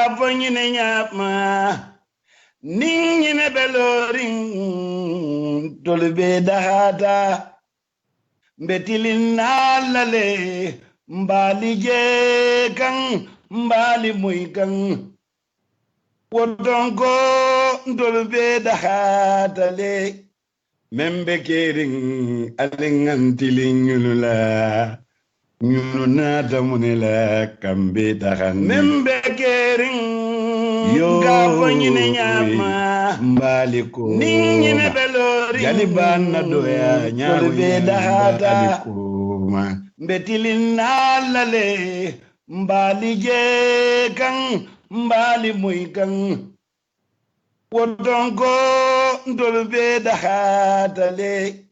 ngavonyine nyama ninyine beloring tolbe dahata mbetilin nalale mbali jekan mbali muikan wodongo tolbe dahata le membe kering alingantilin yulula nyunu nata munela kambe dahan membe kering ngavonyine nyama mbaliko ninyine belori jaliban na doya nyalbe dahata alikuma mbetilin nalale mbali jekan mbali muikan wodongo ndolbe dahata le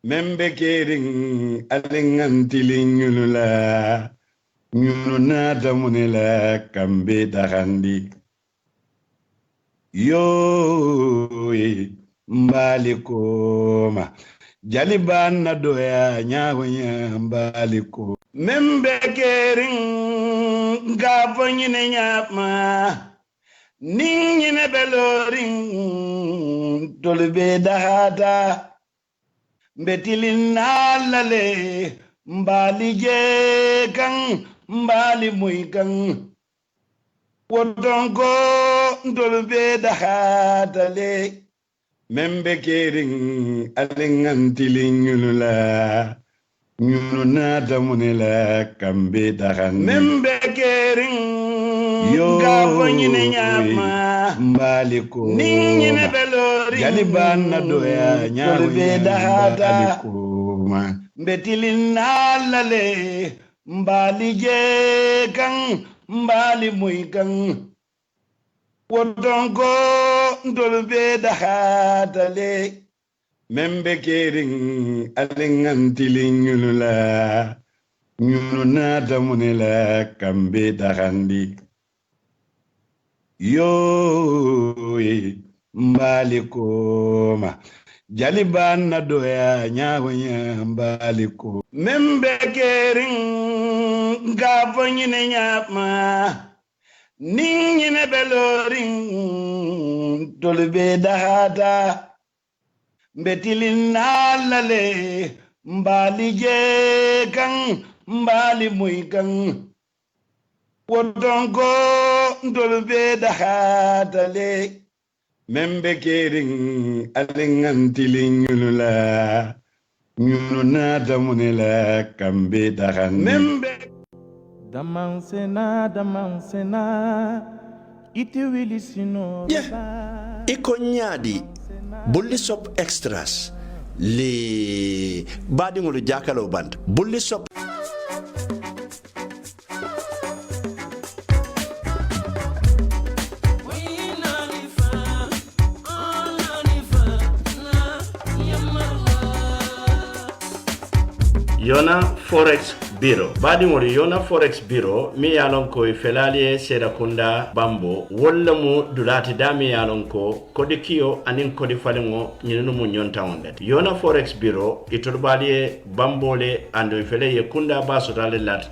membe kering alingantilin yulula nyunu nata munela kambe dahandi yo mbalikoma jaliban na doya nyawonya mbaliko membe kering ngavonyine nyama ninyine beloring tolbe dahata mbetilin nalale mbali jekan mbali muikan wodongo ndolbe dahata le membe kering alingantilin yulula nyunu nata munela kambe dahan membe kering ngavonyine nyama mbaliko ninyine belori jaliban na doya nyalbe dahata alikuma mbetilin nalale mbali jekan mbali muikan wodongo ndolbe dahata le membe kering alingantilin yulula nyunu nata munela kambe dahandi yo mbalikoma jaliban na doya nyawonya mbaliko membe kering ngavonyine nyama ninyine beloring tolbe dahata mbetilin nalale mbali jekan mbali muikan wodongo ndolbe dahata le membe kering alingantilin yulula nyunu nata munela kambe dahan membe damansena ite wili sino iko nyadi bulli sop extras li badi ngulu jakalo band bulli sop Yona Forex Bureau. Badi mori Yona Forex Bureau mi yalon ko felalie seda kunda bambo wolla mu dulati dami yalon ko kodi kiyo anin kodi falingo nyinu mu nyonta ondet. Yona Forex Bureau iturbali bambole ando fele ye kunda baso dale lat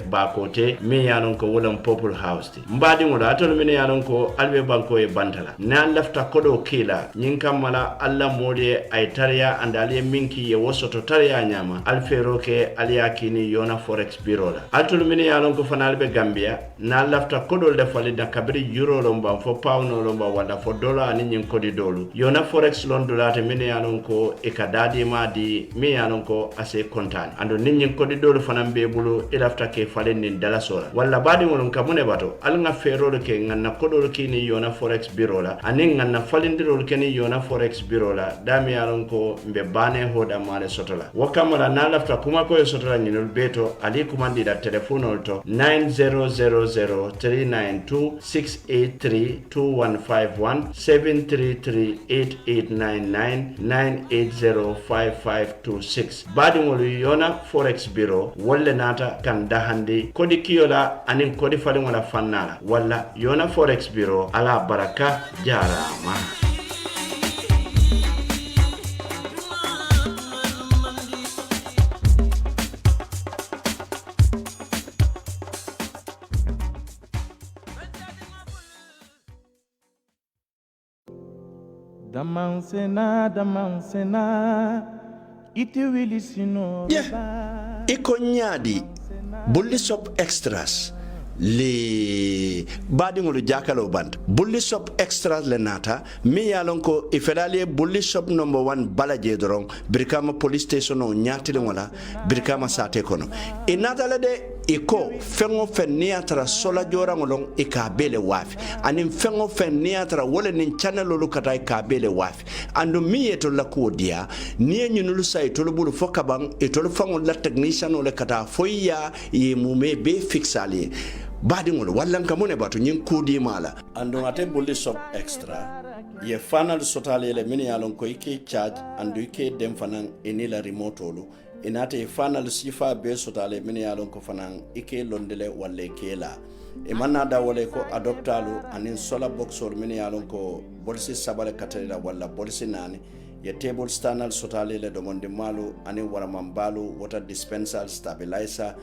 ba kote mi yalon ko wolam Purple House ti. Mbadi mori atol mi yalon ko albe banko e bantala. Na lafta kodo kila nyinka mala alla moli ay tariya andali minki ye wosoto tariya nyama alfero ke aliyakini Yona Forex Bureau la atul mini yalon ko fanal be Gambia na lafta kodol de fali da kabri euro lomba fo pound lomba wala fo dollar ni nyin kodi dolu Yona Forex lon dolate mini yalon ko e kadadi ma di mi yalon ko ase kontani ando ni nyin kodi dolu fanam be bulu e lafta ke fali ni dala sola wala badi won kamune bato al nga fero ke nganna kodol kini Yona Forex Bureau la anin nganna falindirol kini Yona Forex Bureau la dami yalon ko mbe bane hoda male sotola wakamala na lafta kuma ko sotola nyinol beto ali kumandi da telephone to 9000392683215173389998055526 badi ngolu Yona Forex Bureau wolle nata kan dahandi kodi kiyola anin kodi fali wala fannala wala Yona Forex Bureau ala baraka jarama. damansena ite wili sino iko ñaadi bulli sop extras li baadiŋolu jakalo band bulli shop extras le nata mi yalon ko ifedali bulli shop number 1 balaje doron birkama police station o ñaatile wala birkama sate kono inata le de iko fengo fen niatara sola jora ngolong ikabele wafi anin fengo fen niatara wole nin channel lu kata ikabele wafi ando mi yeto la ko dia ni nyunulu say to bulu fokabang itolu fango la technician ole kata foya ye mume be fixali badingol wallan kamone batu nyin kudi mala ando ate bulli shop extra ye fanal sotale le mini yalon ko iki charge ando iki dem fanan inila remote olu inate fanal sifa be sotale mini yalon ko fanan ike londele walle kela e manna da wole ko adoptalu anin sola boxol mini yalon ko bolsi sabale katalila walla bolsi nani ye table stanal sotale le domonde malu anin wara mambalu water dispenser stabilizer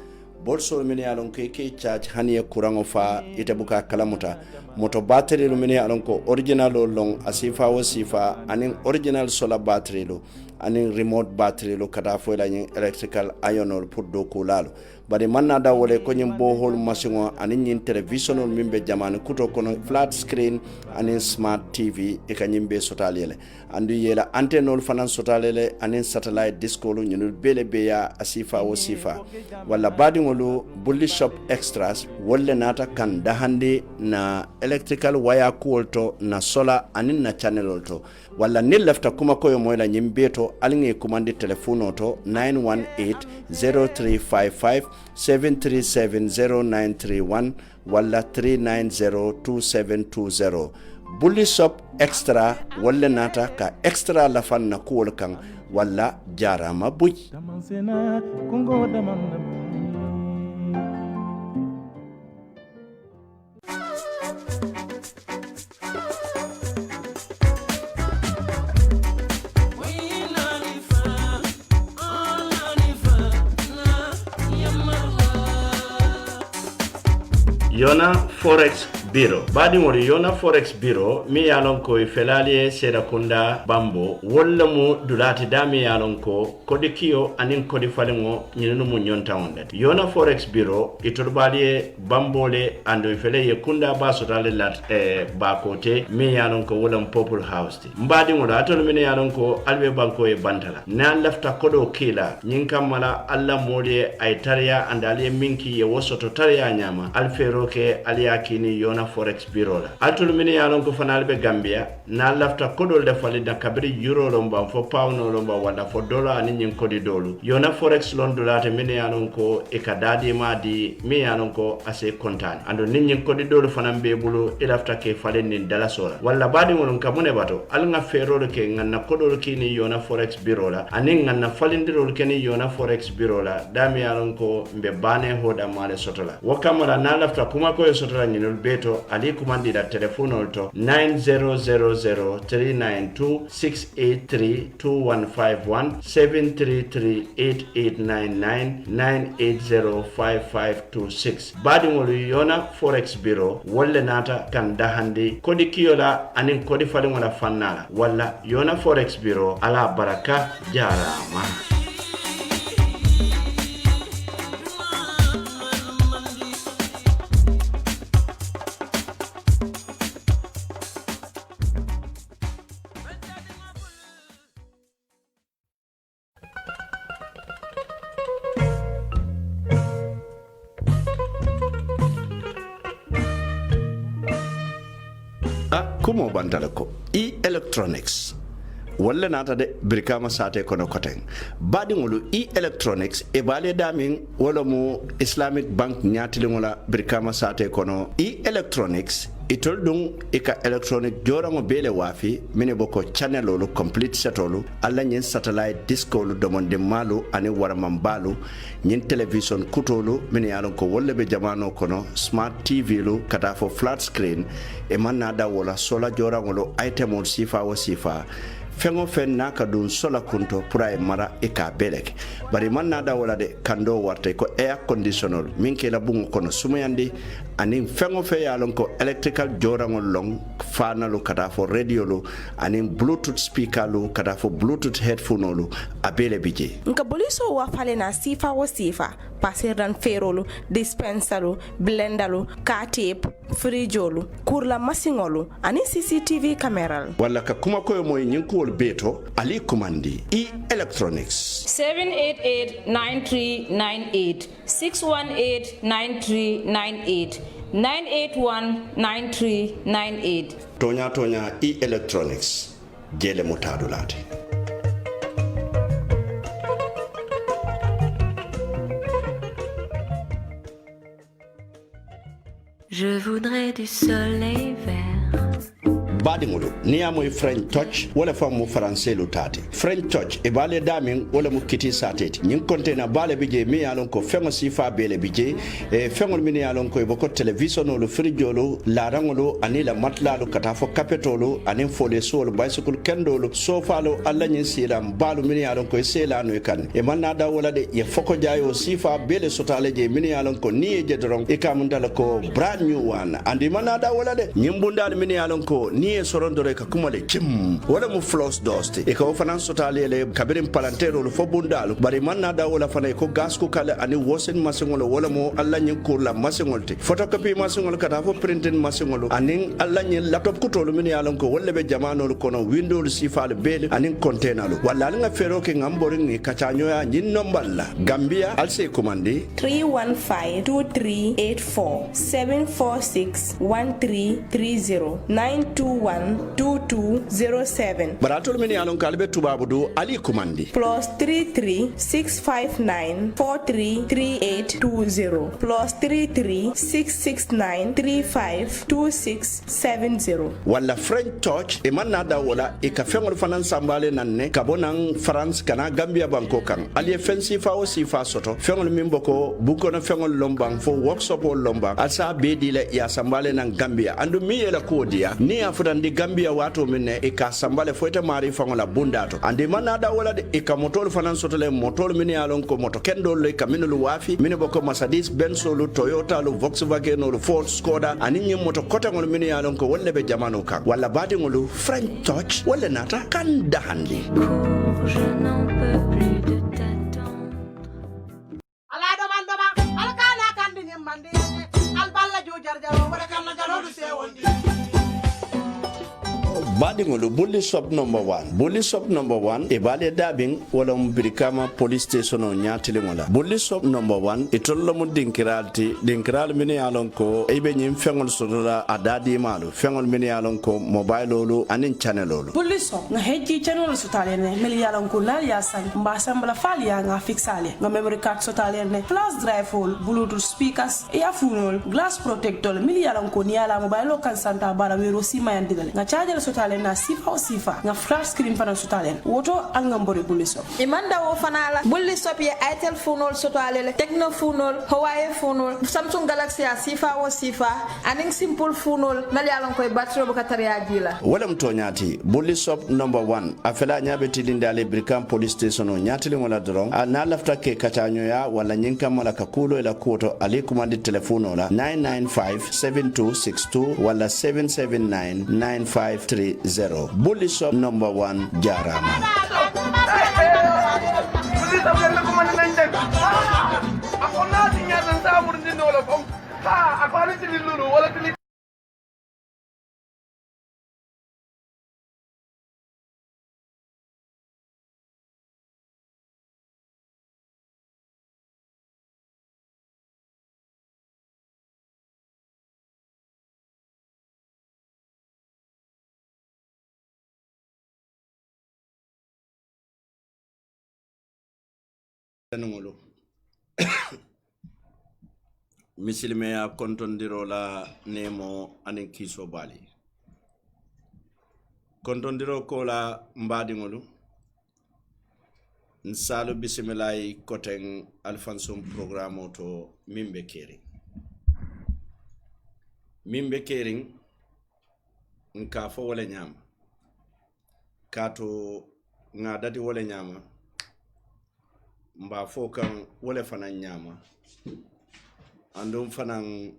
bolso mini alon ko ke charge haniye kurango fa ite buka kalamuta moto battery lu mini alon ko original long asifa wo sifa anin original solar battery lu anin remote battery lu kada fo la nyin electrical iron pour do ko lalo bari manna da wole ko nyim bohol machine anin nyin television mimbe jamane kuto kono flat screen anin smart tv e kanyimbe sotalele andu yela antenne fanan sotalele anin satellite disco lu nyinul bele beya asifa wo sifa wala badi ngolu bulli shop extras wolle nata kan dahande na electrical wire kulto na solar anin na channel to wala nil lafta kuma koyo moyla nyimbeto alinge commande telephone to 9180355 7370931 wala 3902720 bulli shop extra wala nata ka extra lafan na kuol kan wala jarama buy damansena kongo damanda Yona Forex Bureau. Badi ngori Yona Forex Bureau mi yalon ko ifelalie Serakunda Bambo wala mu dulati dami yalon ko kodi kiyo anin kodi falingo nyinu mu nyonta ondet. Yona Forex Bureau iturbalie Bambole ando ifele ye kunda basotale lat bakote mi yalon ko wala Purple House ti. Mbadi ngori atol mi yalon ko albe banko e bantala. Na lafta kodo kila nyinkamala alla mole ay tariya andale minki ye wosoto tariya nyama alfero ke aliyakini Yona Forex Bureau la atul mini yalon ko fanal be Gambia na lafta kodol de fali da kabri euro lomba fo pound lomba wala fo dollar ani nyin kodi dolu Yona Forex lon dolate mini yalon ko e kadadi ma di mi yalon ko ase kontan ando nyin kodi dolu fanam be bulu e lafta ke fali ni dala sola wala badi won kamune bato al nga ferol ke nganna kodol kini Yona Forex Bureau la ani nganna falindirol keni Yona Forex Bureau la dami yalon ko mbe bane hoda male sotola wakamara na lafta kuma ko sotola nyinul beto ali kumandi da telephone to 9000392683215573389998055526 badi ngolu Yona Forex Bureau wolle nata kan dahandi kodi kiyola anin kodi fali wala fannala wala Yona Forex Bureau ala baraka jarama. kumo bantala ko electronics walla nata de birkama sate kono koten badi ngolu electronics e bale damin wala mo Islamic Bank nyatili ngola birkama sate kono electronics itol dun ika electronic jorango bele wafi mine boko channel lu complete setolu alla nyen satellite disco lu domonde malu ani waramambalu nyen television kutolu mine yalon ko wolle be jamano kono smart tv lu kata fo flat screen e manna da wala sola jorango lu item sifa wa sifa fengo fen naka dun sola kunto pura e mara e ka belek bari man nada wala de kando warte ko air conditioner min ke la bungo kono sumayandi anin fengo fe ya lon ko electrical jorangol long fanalu kata fo radio lo anin bluetooth speaker lo kata fo bluetooth headphone lo abele bije nka boliso wa fale na sifa wo sifa pasiran ferolu dispensalu blendalu ka tape frijolu kurla masingolu ani CCTV camera wala ka kuma koyo moy nyinkol beto ali commandi electronics 788-9398 618-9398 981-9398 tonya electronics jele mutadulate. Je voudrais du soleil vert. Badingulu ni amoy French touch wala famu français lu tati French touch e bale damin wala mu kiti sateti nyin container bale bije mi alon ko fengo sifa bele bije e fengo mi alon ko boko television lu frijolo la rangolo ani la matlalu kata fo kapetolo ani fole sol bicycle kendolo sofa lo alla nyin siram balu mi alon ko sela no kan e manna da wala de ye foko jayo sifa bele sotale je mi alon ko ni je doron e kamundala ko brand new one andi manna da wala de nyimbundal mi alon ko ni e sorondore ka kumale kim wala mu floss dust e ka ofana sotale le kabirin palantero lo fo bundalu bari manna da wala fana ko gas ko kala ani wosen masingolo wala mo alla nyin ko la masingolti photocopy masingolo kata fo printing masingolo anin alla nyin laptop ko tolu min yalon ko wala be jamano ko no windows sifal bele anin container lo wala nga fero ke ngambori ni kachanyo ya nyin nomballa Gambia alse commande 315-2384 746-1330 921-2207 baratol min yalon kalbe tubabu do ali commande plus 33-659-433820 plus 33-669-352670 wala French touch e manna da wala e ka fengol fanan sambale nanne kabonan France kana Gambia banko kan ali fensi fa o sifa soto fengol min boko bukono fengol lombang fo workshop o lombang asa be dile ya sambale nan Gambia andu mi yela ko dia ni afudan di Gambia wato minne e ka sambale fo ita mari fangola bundato ande manna da wala de e ka motol fanan soto le motol min yalon ko moto kendo le ka minulu wafi min boko Mercedes Benz lu Toyota lu Volkswagen lu Ford Skoda anin moto kota ngol min yalon ko wolle be jamano kan wala badi ngolu French touch wala nata kan dahandi Je n'en peux plus de t'attendre. Ala do man do ma al kana kan di nyamande al balla jo jarjaro wala kan na jaro du se wondi badingolu bulli shop number 1 e bale dabing wala mbirikama police station o nyatile ngola bulli shop number 1 e tollo mu dinkiral mini yalon ko e be nyim fengol sodola adadi malu fengol mini yalon ko mobile lolu anin channel lolu bulli shop nga heji channel sotale ne mel yalon ko la ya san mba sambla fal ya nga fixale nga memory card sotale ne flash drive hole bluetooth speakers e afunol glass protector mel yalon ko ni ala mobile lo kan santa bara wero sima yandile nga charger sotale na sifa o sifa nga flash screen fana sotalen woto angambore bulli shop imanda wo fanala bulli shop ye Itel phone sotale Tecno phone Huawei phone Samsung Galaxy a sifa wo sifa aning simple phone mel yalon koy battery bu katari ajila wala mtonyati bulli shop number 1 afela nyabe tilindale Brikam police station o nyatile ngola dron na lafta ke katanyo ya wala nyinka mala kakulo ila koto alikumandi telefono la 995-7262 wala 779-9530 bulli shop number 1 jarama ngolo misilme ya kontondiro la nemo anin kiso bali kontondiro ko la mbadi ngolo nsalo bismillah koten alfansum programme to mimbe kering nka fo wala nyama kato ngadati wala nyama mba fo kan wala fanan nyama andum fanan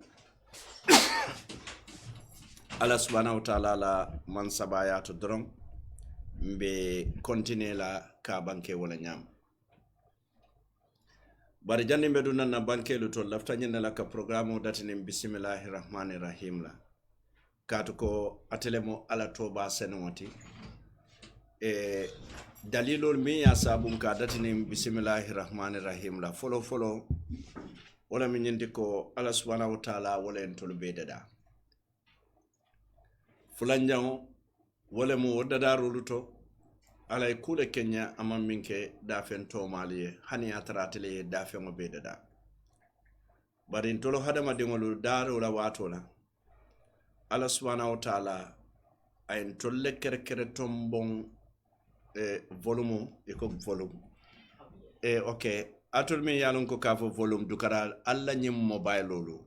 Allah subhanahu wa ta'ala la man sabaya to dron mbe continue la ka banke wala nyam bari janni mbe dun na banke lu to lafta nyina la ka programme datini bismillahir rahmanir rahim la katu ko atelemo ala toba senoti dalilol mi ya sabun ka datini bismillahir rahmanir rahim la follow wala min nyindi ko Allah subhanahu wa ta'ala wala en tolu be dada fulanjango wala mo dada ruluto ala e kule kenya amam minke dafen to maliye hani atratele dafen mo be dada bari tolo hadama dingolu daro la watola Allah subhanahu wa ta'ala ay tolle kere tombon volume e ko volume okay atul mi yalon ko kafo volume dukara alla nyim mobile lolu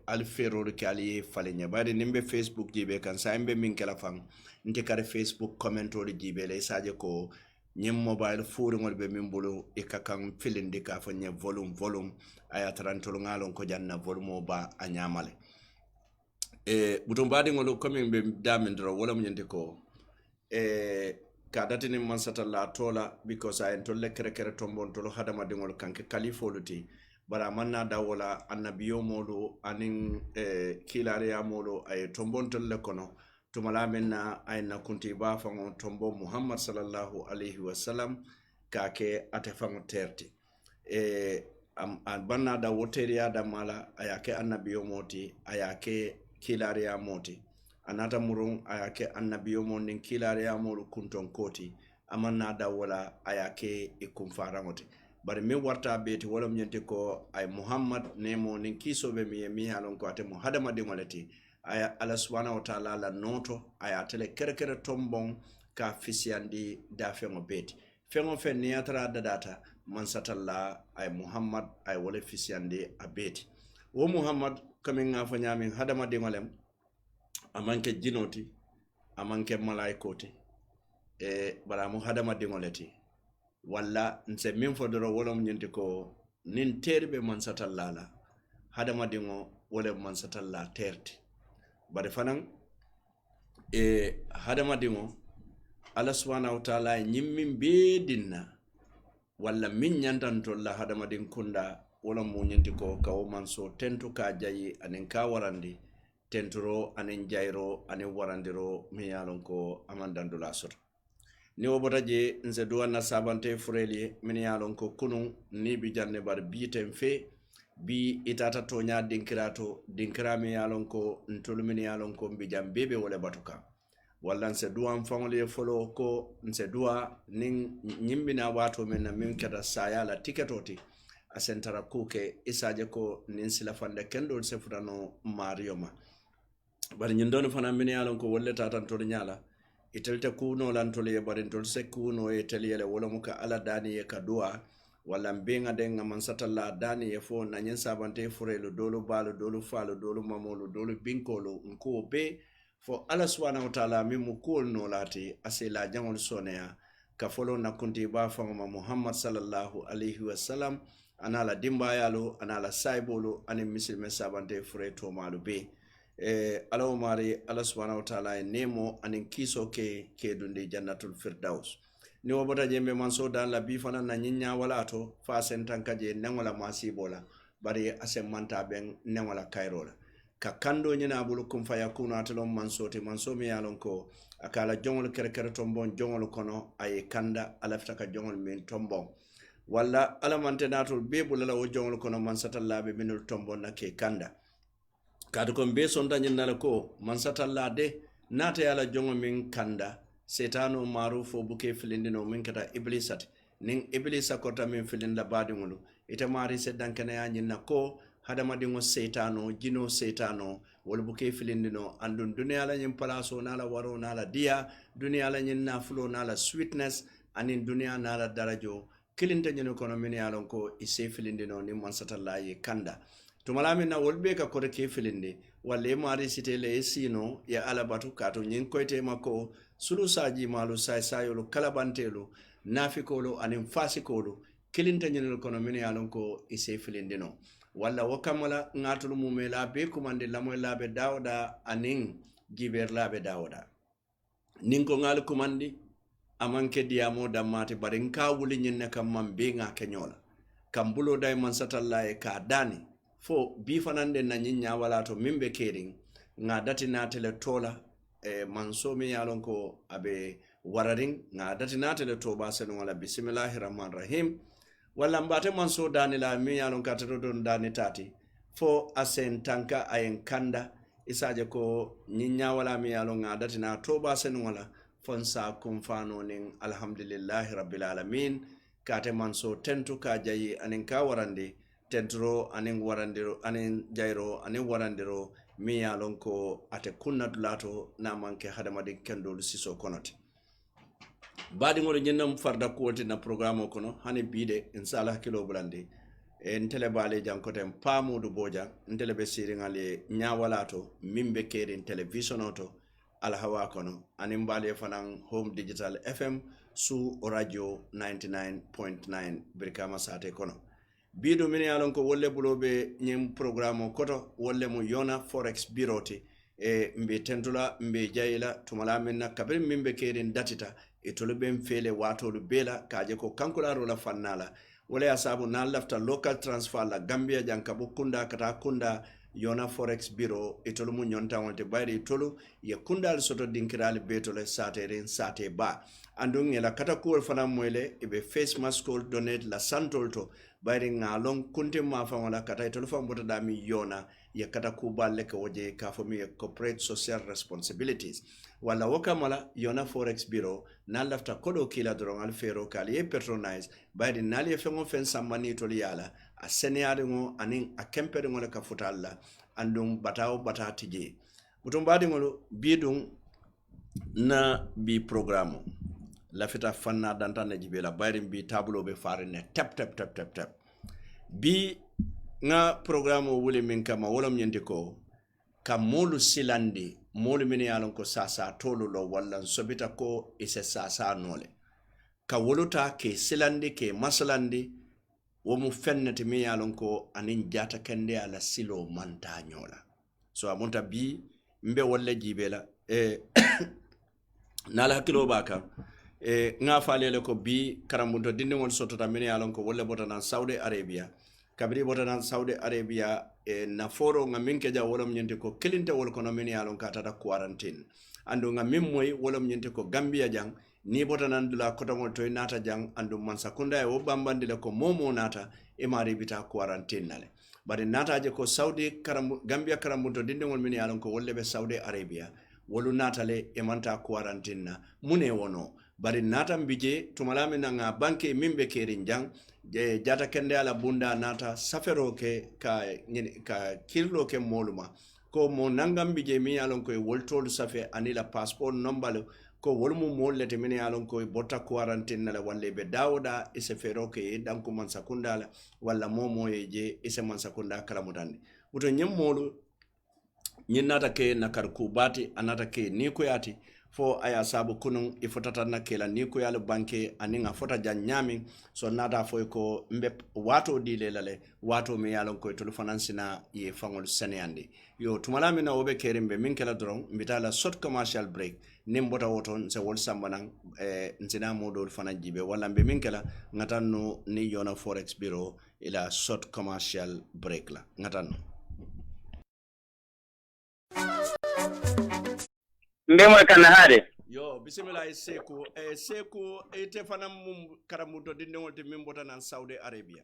al ferol ke ali falenya bari nimbe Facebook jibe kan sa mbe min kala fam nte kare Facebook comment o jibe le saje ko nyim mobile furi ngol be min bulu e kakam filindi ka fa nye volume aya tarantol ngalon ko janna volume ba anyamale butum badi ngol ko min be damindro wala mun nyente ko ka datini mansata la tola because ay tolle kere tombon tolo hadama dingol kanke kalifoluti bara manna dawola annabiyo molo anin kilare ya molo ay tombon tolle kono tumala menna ay na kunti ba fango tombo Muhammad sallallahu alaihi wasallam ka ke atefango terti banna da woteria da mala ayake annabiyo moti ayake kilare ya moti anata murun ayake annabiyo mon nin kilare ya molu kunton koti amanna da wala ayake ikum faramoti bari mi warta beti wala mnyente ko ay Muhammad nemo nin kisobe mi halon ko ate hadama de ngolati aya Allah subhanahu wa ta'ala la noto aya tele kere tombon ka fisiandi da fengo beti fengo fen ni atara data man satalla ay Muhammad ay wala fisiandi abeti wo Muhammad kamin ngafa nyamin hadama de ngolem amanke jinoti amanke malaikoti bara mu hadama dingoleti walla nse min fodoro wolom nyinti ko nin terbe man satallala hadama dingo wala man satalla terti bare fanan hadama dingo Allah subhanahu wa ta'ala nyimmin bedinna walla min nyantan tolla hadama din kunda wala mu nyinti ko kawo man so tentu ka jayi anen ka warandi tenturo anin jairo anin warandiro mi yalon ko amandandula soto ni wobota je nse duwanna sabante fureli min yalon ko kunun ni bi janne bar biiten fe bi itata tonya dinkira mi yalon ko ntolu min yalon ko mbi jam bebe wala batuka walla nse duwan fangole folo ko nse duwa nin nyimbina wato men na min kada sayala tiketoti asentara kuke isaje ko nin silafande kendo se futano marioma bari nyindon fana min yalon ko wolle tatan to nyala itelte kuno lan to le bari to se kuno e teliyele wala muka ala dani e kadua wala mbenga denga man satalla dani e fo na nyen sabante furelo dolu balu dolu falo dolu mamolo dolu binkolo nko be fo ala subhanahu wa ta'ala mimu kul no lati asila jangol sonea ka folo na kunti ba fa Muhammad sallallahu alaihi wasallam anala dimbayalo anala saibolo ani misilme sabante fure to malu be alaw mari Allah subhanahu wa ta'ala nemo anin kiso ke dundi jannatul firdaus ni wobota jembe man so dan la bi fana na nyinya wala to fa sentan kaje nengola masibola bari asem manta ben nengola kairola ka kando nyina bulu kum fa yakunu atalon man so mi yalon ko akala jongol kere tombon jongol kono ay kanda alafta ka jongol min tombon walla alamante natul bebula la o jongol kono man satallabe minul tombon na ke kanda kadu kon be son dañin nala ko man satalla de nata yala jongo min kanda setano marufo buke filindino min kata iblisat nin iblisa kota min filinda badingulu ita mari seddankene yanyinna ko hadama dingo setano jino setano wol buke filindino andun dunia la nyim palaso nala waro nala dia dunia la nyin nafulo nala sweetness anin dunia nala darajo kilinta nyino kono min yalon ko ise filindino ni man satalla ye kanda tumalamina wolbe ka kore ke filinde walle mari sitele sino ya alabatu kato nyin koyte mako sulu saji malu sayolo kalabantelo nafikolo anin fasikolo kilinta nyin kono min yalon ko ise filinde no walla wakamala ngatul mumela be kumande lamoy labe dawda anin giber labe dawda nin ko ngal kumandi amanke diamo damate bare nka wuli nyenne kam man be nga kenyola kam bulo day man satalla e ka dani fo bi fanande na nyinya wala to mimbe kering nga dati na tele tola e manso mi yalon ko abe wararing nga dati na tele toba sen wala bismillahir rahmanir rahim wala mbate manso dani la mi yalon ka to don dani tati fo asen tanka ayen kanda isaje ko nyinya wala mi yalon nga dati na toba sen wala fonsa kumfano nin alhamdulillahi rabbil alamin kate manso tentu ka jayi anin ka warande tentro anin warandiro anin jairo anin warandiro mi yalon ko ate kunna dulato na manke hadamadi kendol siso konoti badi ngol nyennam farda kuwoti na programme kono hani bide inshallah kilo bulande en tele bale jankotem pamudu boja ndele be siringale nyawalato mimbe keren television auto alhawa kono anin bale fanan home digital fm su radio 99.9 birkama sate kono bido min yalon ko wolle bulobe nyim programme koto wolle mo yona forex biroti e mbe tentula mbe jayila tumala minna kabir mimbe keren datita e tolben fele watolu bela kaje ko kankularo la fannala wala asabu na lafta local transfer la Gambia jankabu kunda kata kunda yona forex bureau itolu mu nyonta wonte bayri itolu ye kundal soto dinkirali betole sateren sate ba andung yela kata ko fana moyle ibe face mask donate la santolto bayri ngalon kunte ma fa wala kata itolu fa mbota dami yona ye kata ku balle ko woje ka fo mi corporate social responsibilities wala wakamala yona forex bureau na lafta kodo kila doron al fero kali e patronize bayri nali e fengo fen sammani toli yala a seneyaade ngo anin a kempere ngol ka futalla andum bataw batati je butum baadi ngol bidum na bi programme la fita fanna dantane jibela bayri bi tableau be farine tap bi nga programme wuli min kama wolom nyende ko ka molu silandi molu min yalon ko sasa tolu lo walla sobita ko ise sasa nole ka woluta ke silandi ke masalandi womu fennete mi yalon ko anin jata kende ala silo manta nyola so amunta bi mbe wolle jibela nala hakilo baka nga falele ko bi karambuto dindingol sotota min yalon ko wolle botana Saudi Arabia kabri botana Saudi Arabia na foro nga minke ja wolom nyente ko kelinte wol kono min yalon ka tata quarantine andu nga mimmoy wolom nyente ko Gambia jang ni botanan dula kotongol toy nata jang andu man sakunda e wo bambandi le ko momo nata e mari bita quarantine nale bari nata je ko Saudi Gambia karambuto dindingol min yalon ko wolle be Saudi Arabia wolu nata le e manta quarantine na mune wono bari nata mbije tumalame nga banke mimbe kerin jang je jata kende ala bunda nata safero ke ka kirlo ke moluma ko mo nangam bije mi yalon ko e woltol safe anila passport number ko wolmu mollete min yalon ko botta quarantine nala walle be dawda ise fero ke danku man sakunda la walla momo je ise man sakunda kala mutande uto nyemmolu nyinnata ke nakar kubati anata ke ni ko yati fo aya sabu kunun ifotata na kela ni ko yalo banke aninga fota janyami so nada fo ko mbe wato dile lale wato me yalon ko to finansina ye fangol seneyandi yo tumala mina obe kerimbe min kala dron mbitala short commercial break nimbota woton se wol sambanan nzina modol fana jibe wala mbe min kala ngatanno ni yona forex bureau ila short commercial break la ngatanno mbemo kana hade yo bismillah seku seku ite fana mum karamuto dindengol te mimbota nan Saudi Arabia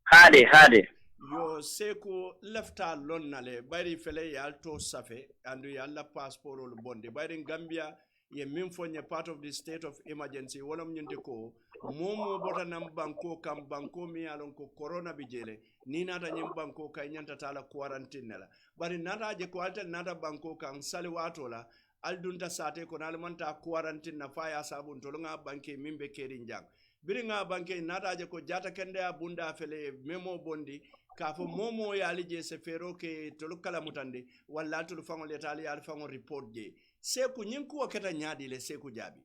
hade yo seku lefta lonnale bari fele yalto safe andu yalla passport ol bonde bari Gambia ye min fonye part of the state of emergency wolom nyinde ko momo bota nam banko kam banko mi yalon ko corona bijele ni nata nyim banko kay nyanta tala quarantine la bari nata je ko alta nata banko kan sali wato la aldunta sate ko nalmanta quarantine na faya sabun to nga banke mimbe kerin jang biri nga banke nata je ko jata kende abunda fele memo bondi ka fo momo yali je se fero ke to kala mutande walla to fangol etali yali fangol report je seku nyinku waketa nyaadi le seku jabi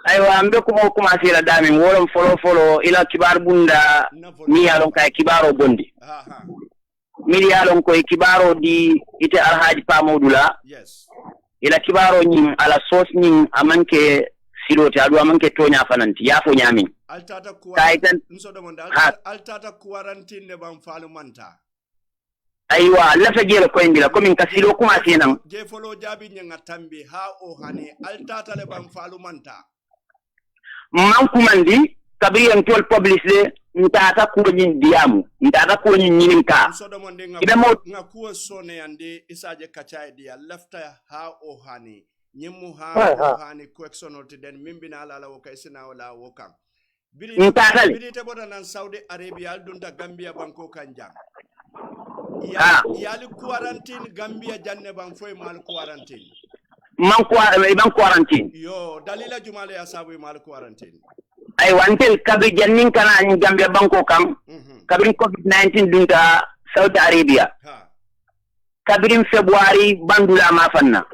aywa mbe ko commencé la dami wolom folo ila kibar bunda mi yalon kay kibaro bondi mi yalon ko kibaro di ite alhaji pamodula yes ila kibaro nyim ala sos nyim amanke siloti adu amanke tonya fananti yafo nyami altata quarantine ne ban falu manta aywa lafa jela ko indila ko min kasilo commencé nan je folo jabi nyanga tambi ha o hani altata le ban falu manta man kumandi kabri en tol publish le ntata ko nyin diamu ntata ko nyin nyininka ibe mo ngakuwa sone ande isaje kacha dia lafta ha o hani nyimu ha o hani kwexonoti den mimbina ala wo kaysina wala wo kam bili te boda nan Saudi Arabia dunda Gambia banko kanjam yali quarantine Gambia janne ban foy mal quarantine ban quarantine yo dalila jumale ya sabu mal quarantine ay wantel kabri jannin kana ni Gambia banko kam kabri COVID-19 dunta Saudi Arabia kabri February bandula ma fanna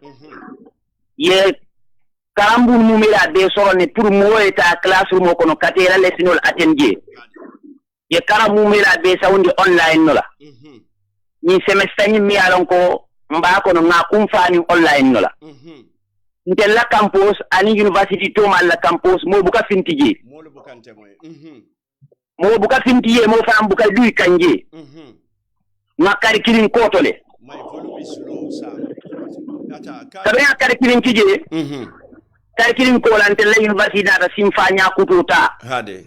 ye karambul mumira de sorone pour moyeta classroom ko no katera lessinol atenge ye karamu mumira be sawndi online nola ni semester ni mi alon ko mba ko no ngakum fani online nola ntel la campus ani university to mal la campus mo buka fintije mo lo bukante moy mo buka fintiye mo fam buka lui kanje makari kilin kotole my volume is low sa kabya kari kilin kije kari kilin ko lan tel la university data simfanya kututa hade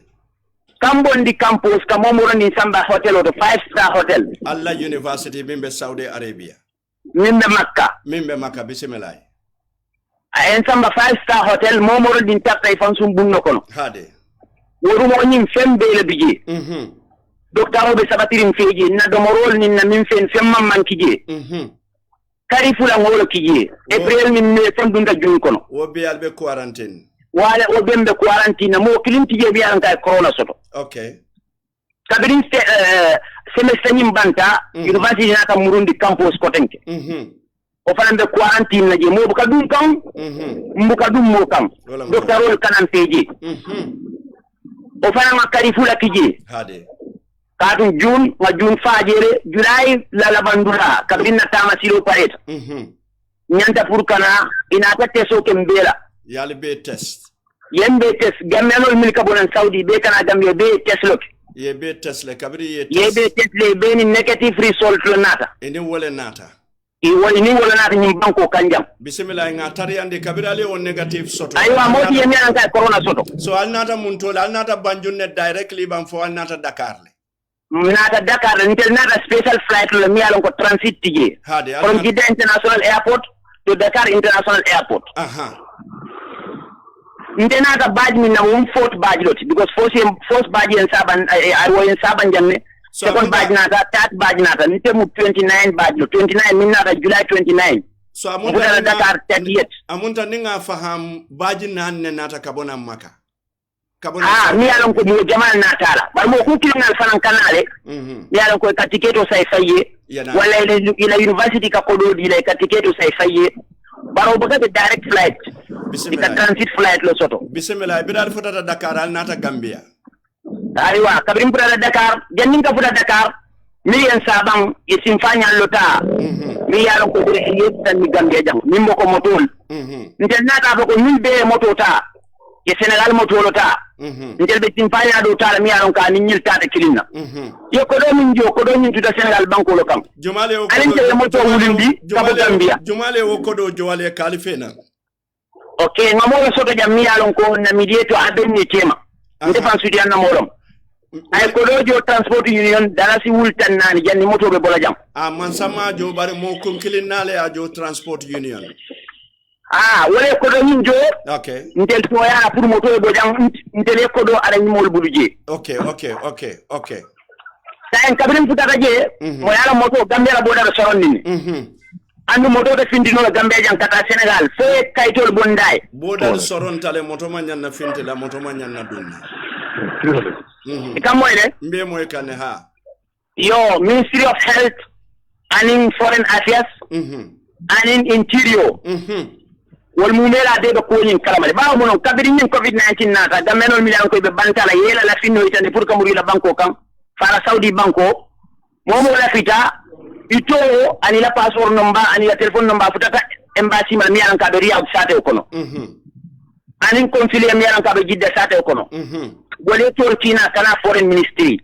Kambondi campus kamomoro ni samba hotel or 5-star hotel Allah University mimbe Saudi Arabia mimbe Makka bismillah en samba 5-star hotel momoro din tapay fansum bunno kono hade woru mo nyim fembe le bije docteur be sabatirim feji na domorol ni na min fen femman mankije kari fula ngolo kije april min ne fondunda jun kono wo be albe quarantine wala o bembe quarantine mo kilinti je biyan kay corona soto okay kabirin semester nyim banta university nata murundi campus ko tenke o falambe quarantine naje mo buka dum kam mbuka dum mo kam docteur ol kanan peji o falama kari fula kije hade kadu june wa june fajere july la bandura kabirin nata masilo paret nyanta pour kana ina ta teso kembela yali be test yembe test gamelo milka bonan Saudi be kana gambe be test lot ye be test le kabri ye be test le be ni negative result lo nata ene wole nata I wole ni wole nata nyim banko kanjam bismillah nga tari ande kabira le on negative soto aywa modi yemi an kay corona soto so al nata muntola al nata banjunne directly bam fo al nata Dakar le nata Dakar nitel nata special flight le mi alon ko transit tije from Jeddah International Airport to Dakar International Airport Ndenata badge min na fourth badge lot because first badge in Saban I was in Saban janne second badge nata third badge nata nitemu 29 badge lot 29 min nata July 29 so amunta Dakar 38 amunta ninga faham badge nanne nata kabona Maka mi alon ko mo jamal natala bar mo ko kilinal fanan kanale mi alon ko katiketo say faye wala ila university ka kodo di la katiketo say faye baro baga direct flight ika transit flight lo soto bismillah bidal futata Dakar al nata Gambia aywa kabrim futata Dakar jannin ka futata Dakar million sabang isim fanya lota mi yalo ko tan mi Gambia jam nimmo ko motol ntel nata ko min be motota ye Senegal motolota ntel be tim fanya do tala mi yalo ka ni nyil tata kilinna yo ko do min jo ko do min tuda Senegal banko lo kam jumale o alin te moto wulindi ka Gambia jumale o ko do jowale kalifena okay ngamola soto jam mi yalon ko na midieto abenni tema ndefan sudi an namolom ay ko dojo transport union dalasi wultan nani janni moto be bola jam man sama jo bare mo konkilin nale a jo transport union wala ko do min jo okay ntel to ya pour moto be jam ntel ko do ala ni mol buluje okay sa en kabrim futa je mo yala moto gambela boda be soronni andu moto de findino la Gambia jang kata Senegal fe kaytol bonday bodal soron tale moto ma nyanna finti la moto ma nyanna dunna kam moyle mbe moy kan ha yo Ministry of Health and in Foreign Affairs and in Interior wal mumela de ko nyin kalamale ba mo non kabiri nyin covid-19 nata gamenol mi lan ko be bantala yela la finno itande pour kamuri la banko kam fara saudi banko momo la fita ito ani la password number ani la telephone number futata embassy mal mi an ka be riya sate kono ani consulier mi an ka be jidda sate kono wole tortina kana foreign ministry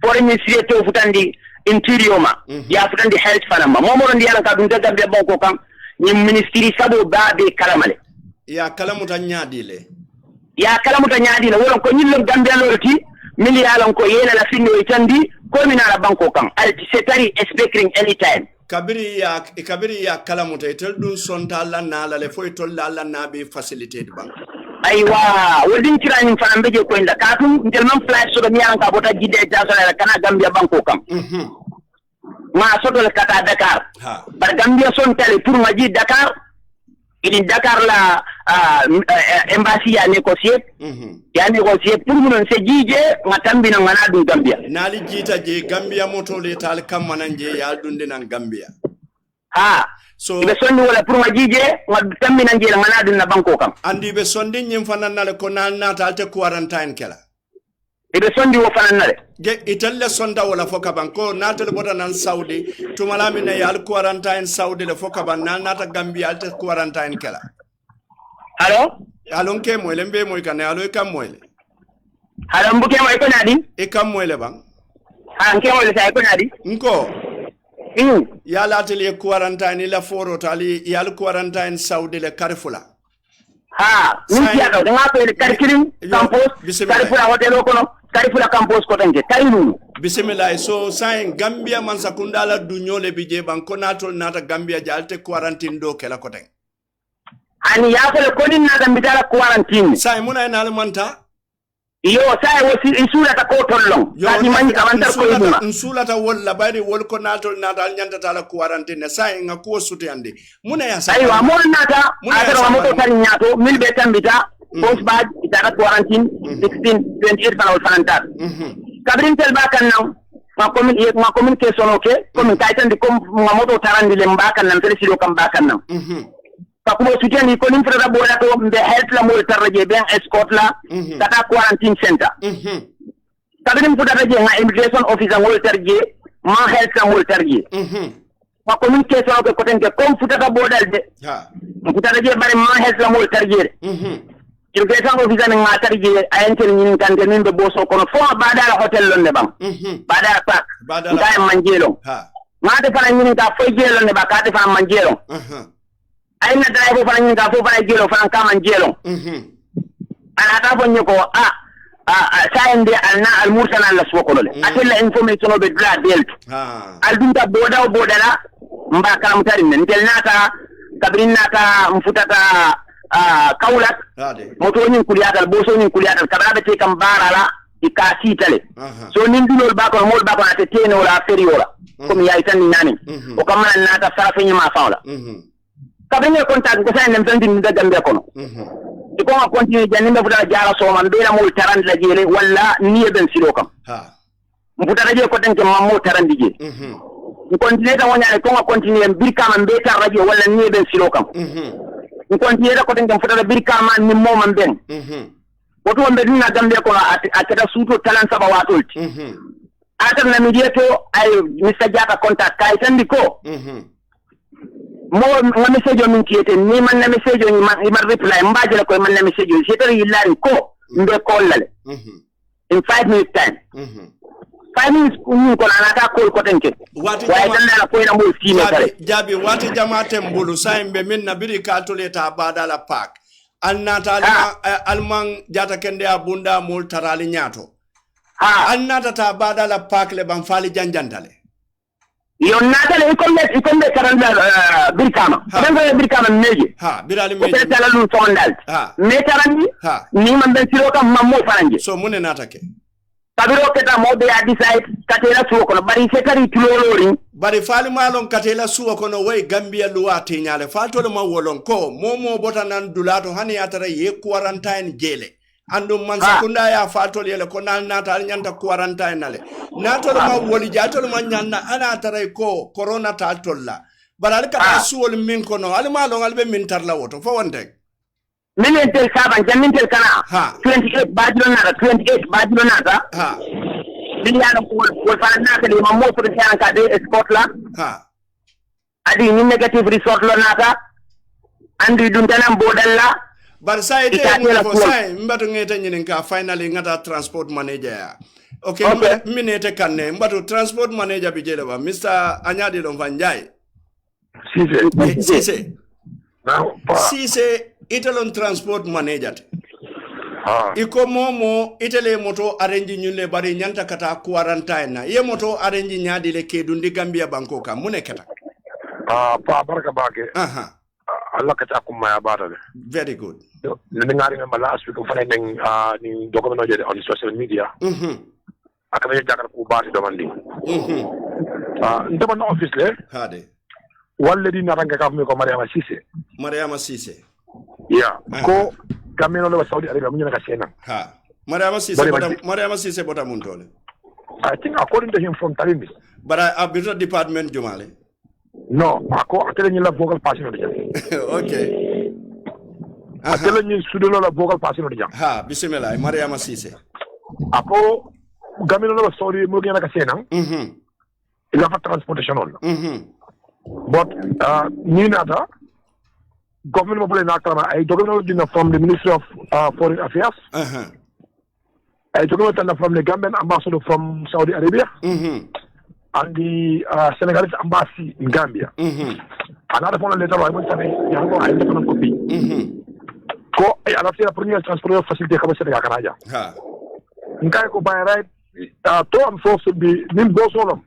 foreign ministry to futandi interior ma ya futandi health fanamba momo ndi an ka dum daga be banko kam ni ministry sabo babe kalamale ya kalamuta nyaadile wala ko nyillo gambe lorti miliyalon ko yela la finno itandi ko minala banko kan alti setari expecting anytime kabiri ya kalamuta itel dun sonta alla nala le fo itol alla nabi facilitate bank aywa wodin tirani fana beje ko inda katum ngel man flash so mi an ka bota jide jasala kana gambia banko kan ma soto le kata Dakar par Gambia son tale pour ma ji Dakar il Dakar la embassy ya négocier pour mon se jije matambi na ngana du Gambia nali jita je Gambia moto le tal kam mananje ya dunde nan Gambia so be sondi wala pour ma jije matambi nan je ngana du na banko kam andi be sondi nyim fanan na ko nan natal te quarantine kala ibe sondi wo fanan nale ge itelle sonda wala foka banko natal bota nan saudi tumala mina yal quarantine saudi le foka ban nan nata gambia alta quarantine kala allo ke moyle mbe moy kan allo kam moyle allo mbuke moy ko nadi e kam moyle bang ke moyle say ko nadi nko yala atelier quarantine la foro tali yal quarantine saudi le carfula nti ado nga ko le carkilim campus carfula hotel ko no Karifula campus ko tanke tayinu bismillah so sain Gambia man sakundala dunyole bije banko nato nata Gambia jalte quarantine do kala ko tan ani ya ko ko din nata bitala quarantine sai muna ina almanta yo sai wosi isula ta ko tollon kadi man kamantar ko yuma insula ta walla bari wol ko nato nata nyanta tala quarantine sai nga ko suti ande muna ya sai aywa mo nata atara mo ko tari nyato milbe tambita post bad itara quarantine 16 28 fanol fanantar kabrin tel bakan naw ma communication okay comme kaytan di comme ma moto tarandi le mbakan nam tel silo kam bakan naw ka ko suteni ko nim freda bola to be health la mo tarje be escort la tata quarantine center kabrin fuda je nga immigration officer mo tarje ma health la mo tarje ma communication okay ko ten ke comme fuda bodal de fuda je bari ma health la mo tarje immigration officer nga tarje ayentel nyin kante min be boso kono fo badala hotel londe bam badala park ngai manjelo ngate fana nyin ta fo jelo ne bakate fana manjelo ayna drive fana nyin ta fo fana jelo fana ka manjelo ana ta fo nyoko sayende alna al mursana la so kono le atella information be dra delt al dunta bodala mbaka mutari ntel nata kabrin nata mfutata kaulat moto nyin kuliatal boso nyin kuliatal kabada te kam barala ikasi tale so nin dulol bako mol bako na te no la feriola comme yaay tan ni nani o kam man nata safa nyima fawla kabine contact ko sa nem tan din da gambe kono ko ma continue janni be fuda jara so man be la mol tarand la jele walla niye ben silo kam mfuta je ko tan ke mammo tarandi je continue ta wonyane ko ma continue birka man be tar radio walla niye ben silo kam continue da ko tan ke futa birka man ni mo man ben woto wonde dina gambe ko akata suto talan saba watolti atar na midieto ay Mr. Jata contact kay tan ko mo ma message min kiyete ni man na message ni ma reply mbaje la koy man na message ni setari yillari ko mbe kollale in 5 minutes time 5 minutes ni ko anata ko ko tenke wati tan la ko na mo sime tare jabi wati jama'ate mbulu saimbe min na biri ka toleta badala park annata alman jata kende abunda mul tarali nyato annata ta badala park le ban fali janjantale yo natale ikombe karanda birkama karanda birkama meje birali meje ko tala lu sondal metarandi ni man ben siro kam mammo faranje so mune natake tabiro keta mo be ya decide katela suwo kono bari sekari tulolori bari fali malon katela suwo kono way Gambia luwate nyale faltole ma wolon ko momo botanan dulato hani atara ye quarantine jele andum man sakunda ya faltol yele ko nal natal nyanta quarantine nale natol ma woli jatol ma nyanna ana tare ko corona tal tolla Barali ka suwol min kono ali ma long albe min tarla woto fo wonde. Min tel saban jamin tel kana. 28 bajilo nata. Ha. Din ya ko fa na ka de ma mo ko de ka de Scotland. Ha. Adi ni negative result lo nata. Andi dun tanam bodalla. Bar sai te mo fo sai mbato ngeta nyinen ka finally ngata transport manager. Okay, minute kanne mbato transport manager bi jele ba Mr. Anyadi Lom Vanjai. Sise italon transport manager. Iko momo itele moto arrange nyule bari nyanta kata quarantine. Ye moto arrange nyadi le kedundi Gambia Bangkok mune kata. Pa baraka bake. Allah kata kumaya bata. Very good. Ningari ngamba last week finding ni document on social media. Akana jakar ku bati domandi. Ndama office le. Hade. Walleri naranga ka ko Mariama Cissé. Yeah. Ko kameno le Saudi Arabia munyana ka sena. Ha. Mariama Cissé bota muntole. I think according to him from Tarimi. But I bureau department Jumale. No, ako atele la vocal passion de. Okay. Atele ni studio la vocal passion de jam. Ha, bismillah, Mariama Cissé. Ako kameno le Saudi munyana ka sena. Il a fait transportation on. But Ninata, government of Nakama, I document from the Ministry of Foreign Affairs. I document from the Gambian ambassador from Saudi Arabia and the Senegalese embassy in Gambia. Another phone letter I went to Yango, I left on copy. Go, I have a premier transport facility Kabasaka Kanaja. Nkaiko by right, two and four should be Nimbo Solom.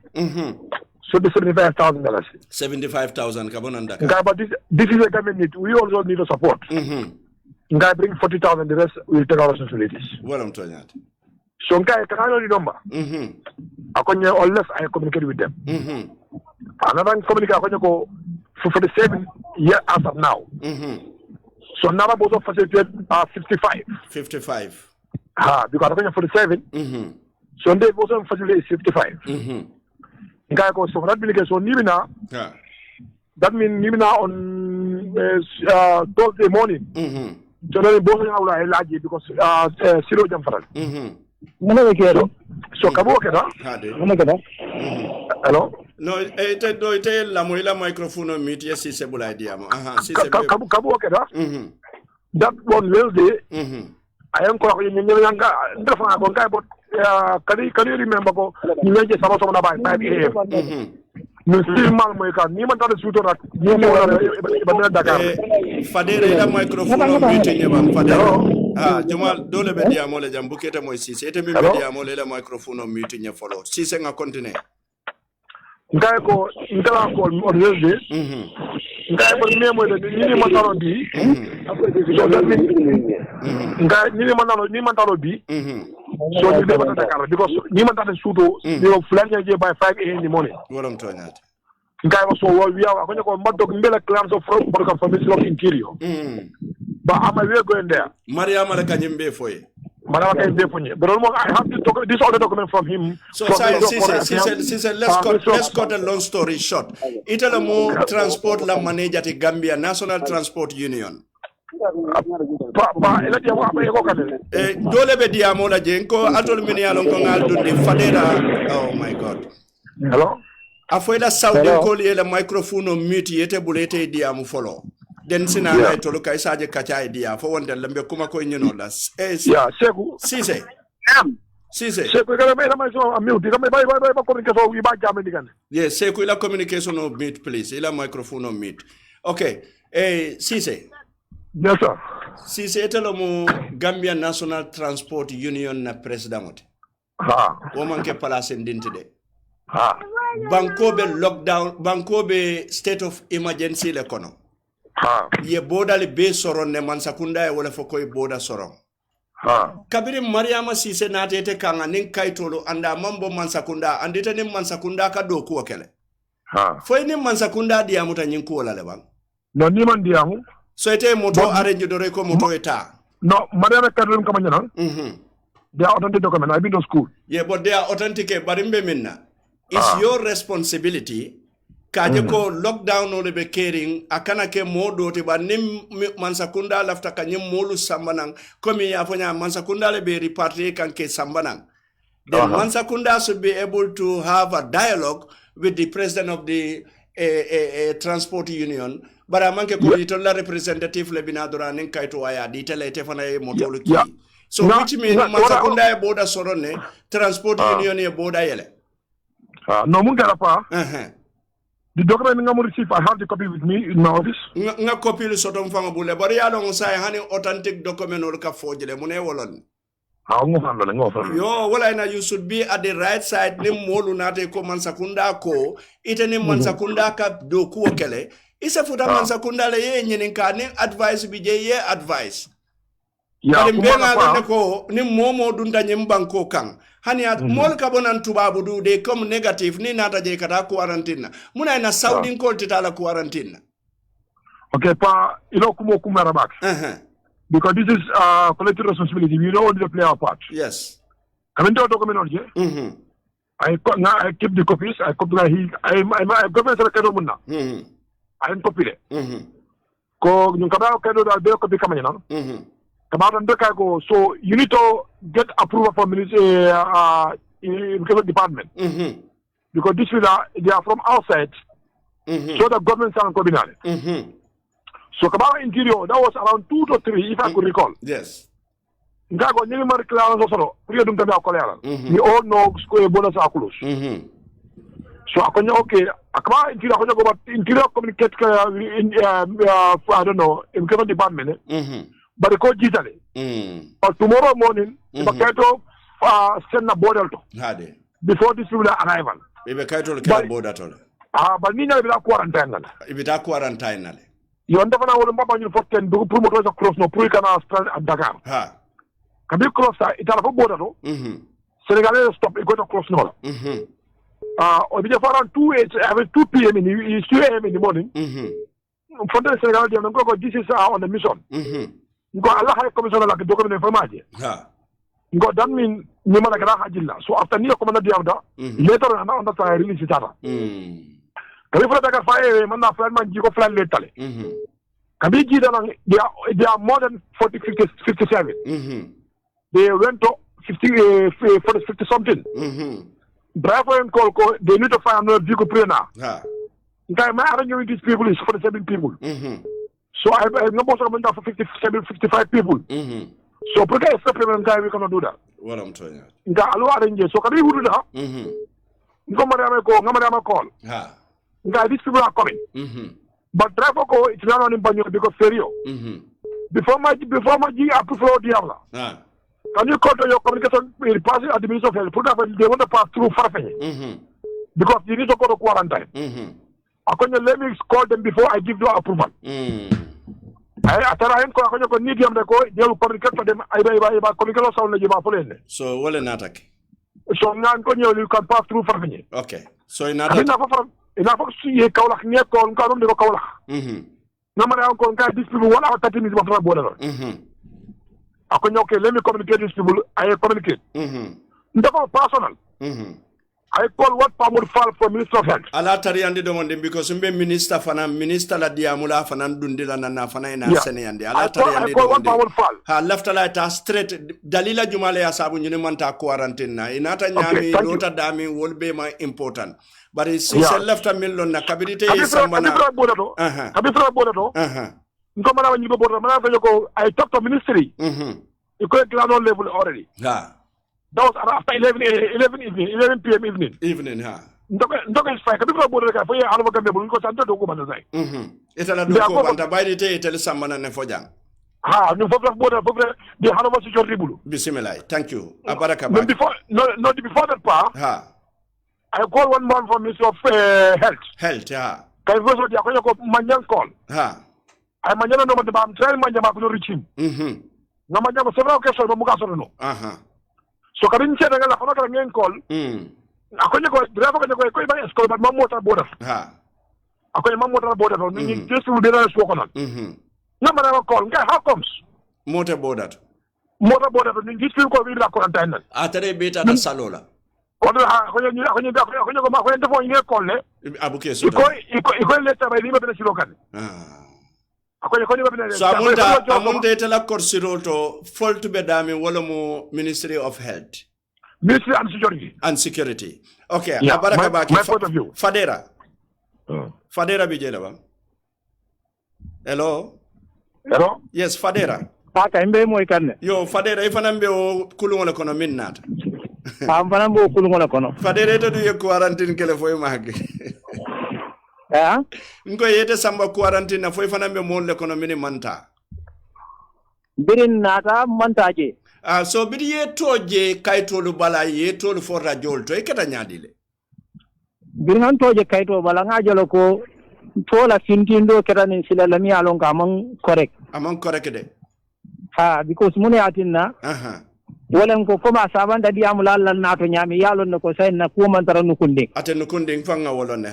Should be $75,000. 75,000 Kabonanda. But this is a government need. We also need a support. Ngai bring 40,000, the rest will take our responsibilities. Well, I'm telling you. So Ngai can only number. Akonye or less I communicate with them. Another communicate akonye for the 7 years as of now. So now both of facilitate 55. 55. Because akonye 47. So they both of facilitate is 55. So for that delegation, Nimina, that means Nimina on Thursday morning. So then both of them are large because Siro Jamfaran. So Kabuka, hello? No, it's la moila microphone meet yes is a good idea. Kabuka, that one Wednesday, I am calling Nyanga, but can you remember go you make some about 5 a.m. You still mal moika ni man tale suto rak ni mo ba Dakar fadere la microphone meeting yaba fadere Jamal dole be dia mole jam bukete moy Cissé ete mi be dia mole la microphone meeting ya follow Cissé nga continue ngai ko ngala ko on Wednesday ngai ko ni mo ni man talo bi ngai ni man talo bi so you never Dakar because Niman that sudo you flank je by 5 a.m. in the morning. What I'm telling you. Ngai so we are going to go mad dog mbele clans of from Ministry of Interior. But I'm away going there. Mariama la kanyimbe for you. Mariama kanyimbe for you. But I have to this other document from him. So let's cut a long story short. Itala mo transport la manager ti Gambia National Transport Union. Dole be diamo la jenko atol mini alon ko ngal dundi fadera. Oh my god. Hello. Afoida Saudi ko li la microphone mute yete bulete diamo follow. Den sina ay tolo kay saje kacha dia fo wonde lambe kuma ko nyino la. Yeah, Seku. Cissé. Cissé. Seku kala me la so mute kama bye communication wi ba jam digan. Yes, Seku la communication of mute please. Ila microphone of mute. Okay. Cissé. Yes, sir. Si c'est le Gambia National Transport Union na president. Woman ke palace ndintide. Bankobe lockdown, bankobe state of emergency le kono. Ye boda le be soron ne mansakunda e wala fokoy boda soron. Kabiri Mariama Cissé natete kanga nin kaitolo anda mambo mansakunda andita nin mansakunda ka doku wakele. Foi nin mansakunda diamuta nyinku wala le bang. No ni man diamu. So ite moto arrange dore ko moto eta. No, Mariama Kadulum Kamanyana. They are authentic documents. I've been to school. Yeah, but they are authentic. Barimbe minna. It's your responsibility kaje ko lockdown ole be caring akana ke modoti ba nim mansakunda lafta kanyem molu sambanang komi ya fonya mansakunda le be repartir kanke sambanang then mansakunda should be able to have a dialogue with the president of the transport union bara manke ko itola representative le binadora nen kayto aya ditele tefana e motolu ki so which mean mansakunda e boda sorone transport union e boda yele no mun gara pa the document nga mo receive, I have the copy with me in my office. Nga copy le sotom fanga bule bari ya long say hani authentic document or ka fojele mune wolon. Yo wala ina you should be at the right side ni molu nate ko mansakunda ko ite ni mansakunda ka do ku okele isa futa mansakunda le ye nyinin ka ni advice bi je ye advice. Ya kumona ko ni momo dunda nyimbanko kan hani at mol kabonan tubabu du de comme negative ni nata je kata quarantine muna ina saudi ko titala quarantine. Okay pa ilo kumo kumara back. Because this is collective responsibility. We don't want to play our part. Yes. Coming to a document on here. I keep the copies. I copy I government secretary munna. I copy it. Ko nyukaba kado da de copy kamanya na. So you need to get approval from education department. Because this is they are from outside. So the government are coordinated. So Kababa Interior, that was around 2 to 3, if I could recall. Yes. We all know square bonus are close. So I can okay, Akaba Interior communicate I don't know, education department. But the code digitally. But tomorrow morning, the Kaito send a border to before this people arrival. If a Kaito border to but Nina will quarantine. If it are quarantine. You understand what Papa you for 10 do promoters across no Purikana at Dakar. Can you cross it out of border? Senegalese stop it go to cross no. Or be around 2 p.m. in 2 a.m. in the morning. From the Senegal, this is on a mission. Go Allah High Commissioner like a document information. Go that mean Nimana Hajilla. So after Nia Commander Diabda, later on that I release it. Kalifra fire man flyman jigo fly lately. Kabiji they are more than 57. They went to 50 something. Driver and call they need to find another vehicle prena. My arrangement these people is 47 people. So I have no more for 55 people. So prepare a supplement guy we cannot do that. What I'm telling you. So can we do that? Nobody call. These people are coming. But driver go it's not on Banyo because serio. Before my I prefer Diabla. Can you call to your communication passing at the Ministry of Health? Put up they want to pass through Farfenye. Because you need to go to quarantine. I can let me call them before I give you approval. I tell need them to go, they will communicate for them. I communicate sound so well in attack. So now you can pass through Farfenye. Okay. So in attack. Ina fa suye Kaolack ne ko nka dum ko Kaolack namara ko nka these people 1 hour 30 minutes before border ako okay let me communicate these people I communicate ndako personal I call what Pamur Fall for Minister of Health ala tari ande do monde because mbe minister fana minister la diamula fana ndundila na fana ina sene ande ala tari ande do monde ha lafta la ta straight dalila jumale ya sabu nyune manta quarantine na inata nyami lota dami wolbe ma important. But it's left a million na kabirite sambana. I talked to ministry. You could ground level already. That was after 11 p.m. evening. Ndoka is fine. Kabifra border ka foye anu bagambe bulu ko santo do ko banza sai. Etala do ko banta bayite etele sambana ne fojang. No problem border the Hanova security bulu. Bismillah. Thank you. Abaraka ba. Before that part. I call one man from Ministry of Health. Health, yeah. Can you go to Manjan call? I Manjana no but I'm trying Manjama to reach him. No Manjama several occasions no Mugaso no. So Kabin said I got a call. I couldn't go driver go by school but Mamota border. I couldn't Mamota border. Just will be a spoken on. No call. How comes? Motor border. Motor border. These people will be quarantine. Atare beta da salola. When you go, when you call it, abuke so iko leta ba lima bena silo kan ako ni ba so amunde tela korsiro to fault be dami wala mo Ministry of Health Ministry and Security okay abaraka baki Fadera Fadera bi jela ba hello yes Fadera Paka imbe moy kanne yo Fadera ifana mbe o kulungola kono minnata am fana mbo kulungola kono Fadera to du quarantine kele foy magge ngo yete samba quarantine na foy fana mbe mon le kono mini manta birin nata manta je so bidi ye toje kaytolu bala ye tolu for radiol to e kata nyaadile birin toje kayto bala ngajolo ko tola fintindo kata ni sila lami alon ka amon correct de because mune atinna wala ko koma sabanda diamu lalla nato nyami yalon ko say na ko man tara nukunde ate nukunde fanga wolone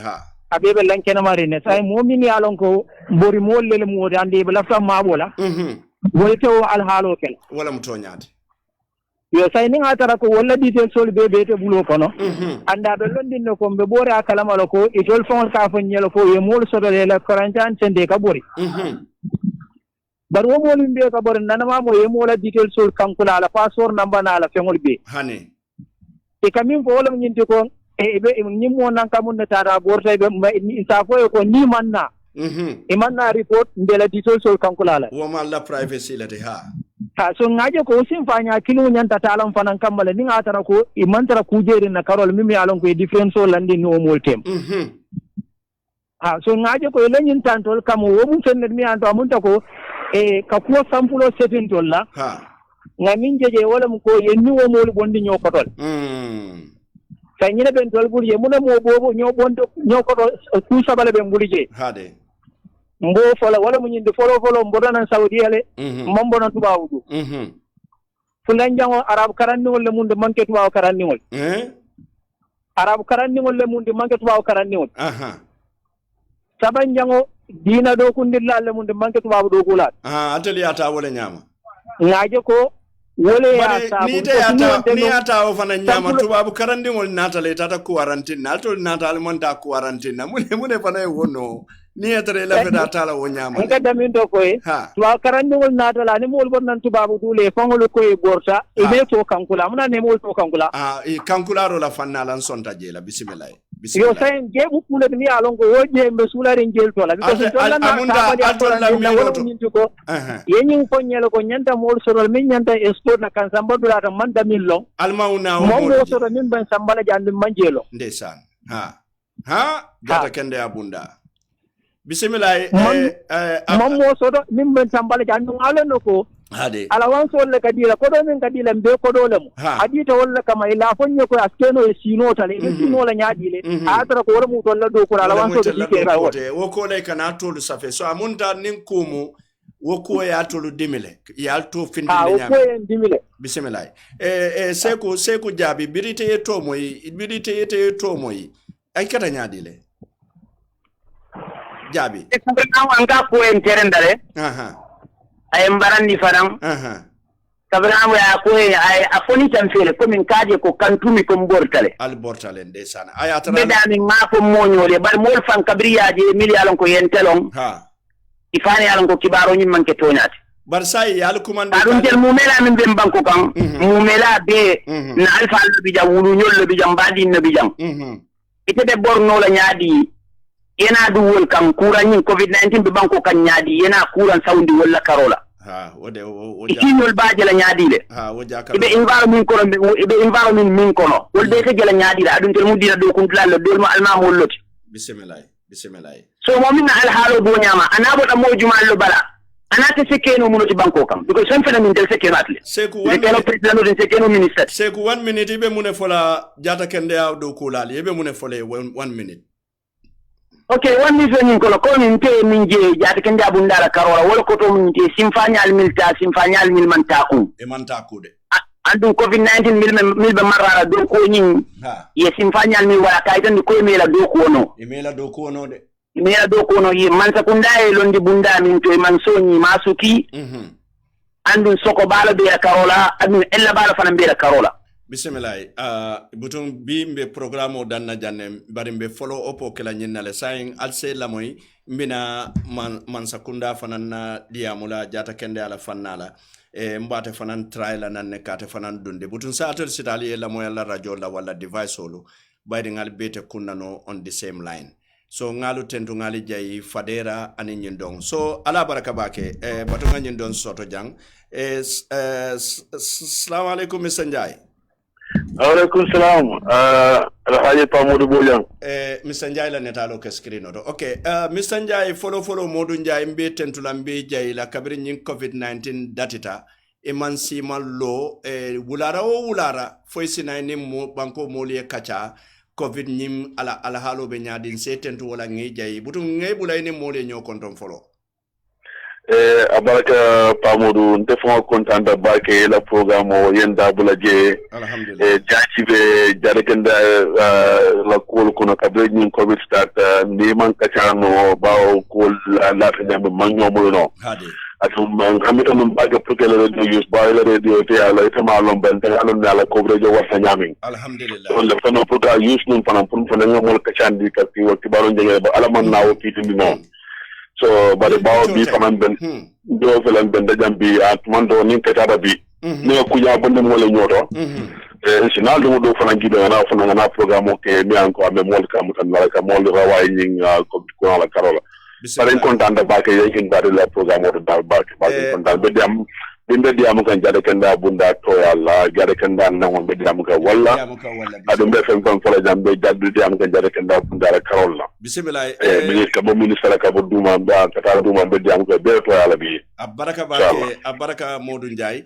abebe lankena marine say momini yalon ko mbori mollele mo ande be lafta mabola wolto al halo kel wala mutonyaade yo say ni ngata ko wala detail sol be te bulo kono anda be londinno ko be bore akala malo ko itol fon ka fon nyelo ko ye mol so de la quarantaine sende ka bori bar wo mo limbe ka bor nanama mo yemo la detail sol kankula la password number na la fengol be hani e kamin ko wala nyinti ko e be nyimo nan kamun na tara borta be isa ko ko ni manna e manna report de la detail sol kankula la wo ma la privacy la de so ngaje ko sin fanya kilo nyanta talam fanan kammala ni ngata ko e mantara kujeri na karol mimi alon ko e difference sol landi no mol tem so ngaje ko lenyin tantol kam wo mun fenner mi anto amunta ko ka kuwa sampulo setin dolla ngamin jeje wala mu ko yenni wo mo bondi nyokotol tanyina ben tol buri yemuna mo bobo nyobondo nyokotol ku sabale be mbulije hade mbo fola wala mu nyinde folo mbodana saudi ale mambo na tubawdu fulan jango arab karanni wala munde manke tubaw karanni wol arab karanni wala munde manke tubaw karanni wol saban jango dina do kundilla alle munde manke tubabu do kulat ateli ata wala nyama ngaje ko wole ya sabu ni ata o fana nyama tubabu karandi ngol natale tata quarantine nato natale monta quarantine mune fana wono ni etere la feda tala wo nyama ngada min do koy tuwa karandi ngol natala ni mol bon nan tubabu dule fangol koy borta e be to kankula muna ne mol to kankula e kankula ro la fanna lan sonta jela bismillah yo sayen jebu kule ni alongo woje mbe sulare ngel tola because tola na atolla minuto ko yenyi ko nyelo ko nyanta mol sorol min nyanta export na kan samba dula ta manda millo almauna mo sorol min ban sambala jandi manjelo ndesan gata kende abunda bismillah mo sorol min ban sambala jandi alano ko hade alawan solle kadila ko do min kadila be ko do lemu adita walla kama ila fonyo ko askeno e sino tale e sino la nyaadile atara ko wormu tolla do ko alawan so de ke rawo wo ko le kana tolu safe so amunta nin kumu wo ko ya tolu dimile ya to findi nyama ko en dimile bismillah seku jabi birite e to moyi ay kata nyaadile jabi e ko anga ko en terendale ay mbarandi faram kabram ya ko ay afoni tamfele ko min kaje ko kantumi ko bortale al bortale ndesana ay atara be dami ma ko moñole bar mol fan kabriyaje mili alon ko yentelon ifani alon ko kibaro nyim manke toñati bar say yal kumande adun tel mumela min be banko kan mumela be na alfa bi jawulu nyol bi jambadi nabi jam ite be borno la nyaadi yena du wol kam kuran covid-19 be banko kan nyaadi yena kuran sawndi wala karola wode ikinol baaje la nyaadi le ibe environment min kono wolde ke jela nyaadi la adun tel mudira do kuntla le do ma alma molloti bismillah so momina al halo do nyama anabo da mojuma lo bala anata sekeno munoti banko kam because sen fena min del sekeno atle seku sekeno minister seku 1 minute ibe mune fola jata kende do kulali ibe mune fole 1 minute. Okay, one reason in kono nte minje jati kende abundala karola wala koto minje simfanyal milta simfanyal milmantaku e mantaku de andu covid-19 milbe marara do ko nyin ye simfanyal mi wala kaitan ko mela do ko no e mela do ko no de mela do ko no ye man sakunda e londi bunda min to man soni masuki andu soko bala be karola andu ella bala fana be karola bismillah butun bi mbe programme o danna janne bari mbe follow up o kala nyinnale sayin alse lamoy mbina man sakunda fanana diamula jata kende ala fannala mbate fanan trial nan ne kate fanan dunde butun saatel sitali lamoy la radio la wala device solo bayde ngal bete kunnano on the same line so ngalu tentu ngali jayi fadera ani nyindong so ala baraka bake batu nyindong soto jang assalamu alaikum Mr. Njai. Alaikum salam. Alhaji Pamodu Bojang. Mr. Njai la netalo ke screen odo. Okay, Mr. Njai follow Modu Njai mbe tentula mbe jai la kabiri nyin COVID-19 datita emansi malo wulara o wulara foisi na ni banko moli kacha COVID nyim ala halo be nyadin se tentu wala ngi jai butu ngai bulay ni moli nyo kontom follow. Abaraka Pamodu ndefo kontanda bake la programme o yenda bulaje jacibe jarekenda la kol kono kabre ni covid start ni man kachano bawo kol la tanyam manyo muno atum hamita num bage prokele radio use ba la radio te ala itama lom ben te ala la coverage wa tanyaming alhamdulillah on le fano proka use num fanam pun fananga mol kachandi ka ti wakti baro ngere ba ala man nawo kitindi non so bari bawo bi fanan ben do felan ben da jambi at mando ni ketaba bi ni ku ya bonde mo le nyoto sinal do fanan gibe na fanan na programme ke mi anko ame mol kam tan la ka mol raway ni ko la karola bari kontaan da ba ke yakin bari la programme do dal ba ke kontaan be dem binde diamu kan jade kenda bunda to yalla jade kenda nangon be diamu ka walla adum be fen kon fola jambe jaddu diamu kan jade kenda bunda la karolla bismillah ministre bo ministre ka bo duma ba ka duma be diamu ka be to yalla bi abaraka Modou Njai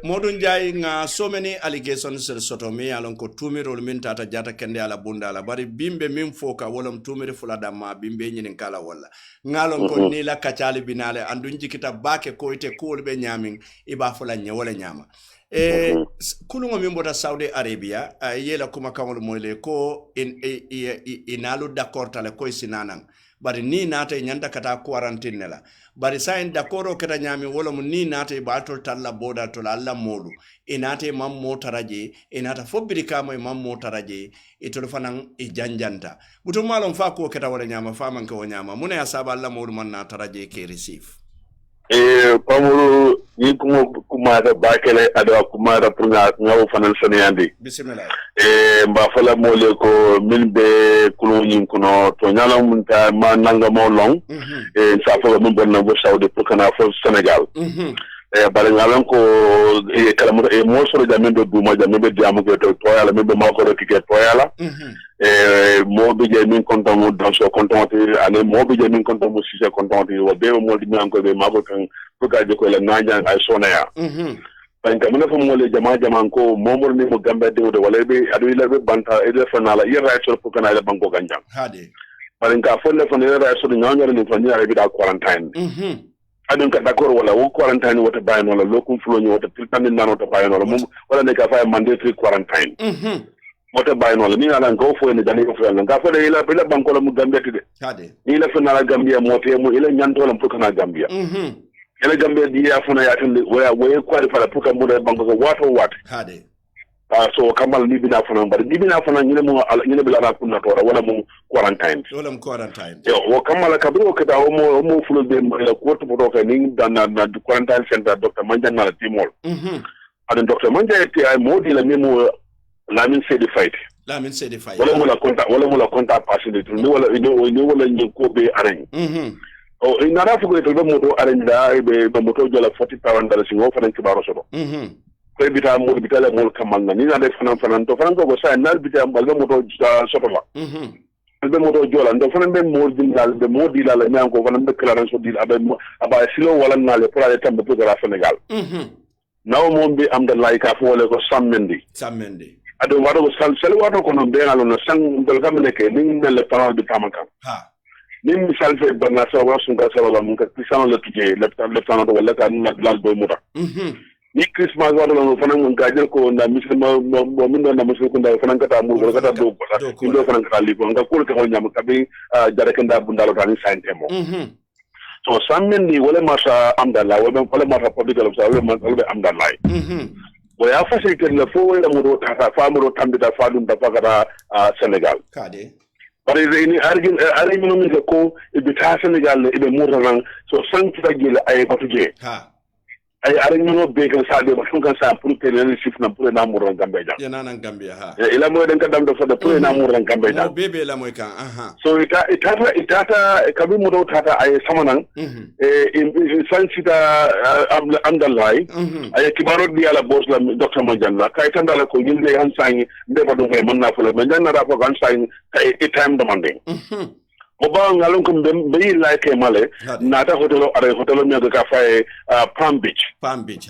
Modou Njai nga so many allegations soto me alon ko tumirol min tata jata kende ala bunda la bari bimbe min foka wolom tumiri fula damma bimbe nyinin kala walla ngalon ko ni la kacali binale andun jikita bake ko ite ko be nyamin iba fula nyewole nyama kulungo mimbota Saudi Arabia yela kuma kamol moyle ko inalu d'accord tale ko sinanan bari ni nata nyanda kata quarantine la bari sain d'accord kata nyami wala mu ni nata ba tol talla boda tol alla molu inata mam motaraje inata fobiri kama mam motaraje itol fanan e janjanta buto malon fa ko kata wala nyama fa man ko nyama muna ya saba alla molu man na taraje ke receive Pamuru ni kuma da bakele adawa kuma da punga ngawo fanan saniyandi bismillah mba fala mole ko min be kulunyin kuno to nyala mun ta ma nanga mo long sa fala mun bonna bo Saudi pour kana fo Senegal bari ngalan ko kala mo so da men do duma da men be diamu ko to yala men be ma ko rokike to yala mo be je min konton mo dans so konton ane mo be je min konton mo si konton wo be mo di mi ko be ma ko kan pour ka je ko la nanja ay sona ya ban kam na fo mo le jama ko mo mo ni mo gambe de wala be adu ila be banta e de fana la ira so pour kana la banko ganjam hade bari ka fo le fo ni ra so nyanya ni fo ni ara bi da quarantine adun ka d'accord wala wo quarantine wota bayin wala lokum fulo ni wota tiltani nan wota bayin wala mum wala ne ka fa mandatory quarantine wota bayin wala ni ala ngo fo ni dani ko fa nga fa de ila bila banko la mu gambia de hade ni la fa na gambia mote mu ila nyanto la pour kana gambia ila gambia di ya funa ya tande waya waye kwari fa pour ka mu de banko ko wato wat hade so kamal ni bina fana bari ni bina fana nyine mo nyine bila na kunna tora wala mo quarantine yo wo kamal ka bro ka dawo mo fulo be ko to bodo ka ni dan na quarantine center Dr. Manja na timol adon Dr. Manja eti ay modi la memo la min certified wala mo la conta passé de ni wala ni ko be arrange o inara fugo to be moto arrange da be moto jola 40,000 dollars ngo fa ci baro sodo ko bita mo bitale mo kamal na ni na def fanan to fanan ko sa nal bita mbal moto soto la be moto jola ndo fanan be mo dindal be mo dilala nyam ko fanan be clearance so dil aba silo wala na le pour aller tambe pour la Sénégal naw mo be am da like afo wala ko sammendi ado wado ko sel wado ko no be ngalo no sang dol kam ne ke ni le parole de tamanka ni misal fe barna sa wa sun ka sa wala mun ka pisano le tije le tan wala ka na dal boy muta ni Christmas wado no fanan mun gajel ko na muslima mo min na musul ko nda fanan kata mu ko kata do wala ndo fanan kata li ko nga ko ko nyam ka be jare kenda bundalo tan sante mo so sammen ni wala ma sa amdallah wala ma sa public wala ma wala amdallah bo ya facilité le fo wala mo tata fa mo tambita fa dum da fagara Sénégal kade bare ni argin no mi ko e be ta Sénégal e be murran so sanki tagile ay batuje ha ay argin no be kan sa de ba kan sa pour que le chiffre na pour na murran Gambia jang ya nana Gambia ha ila mo den ka dam do fa de pour na murran Gambia jang bebe la moy kan aha so itata kabi mo do tata ay samanan sanki ta amdalay ay kibaro di ala boss la docteur Madianna kay tandala ko yinde han sangi de ba do ngay man na fa la mais na ra ko han sangi kay time demanding o ba ngalon ko be like male nata hotel mi ga fa Palm Beach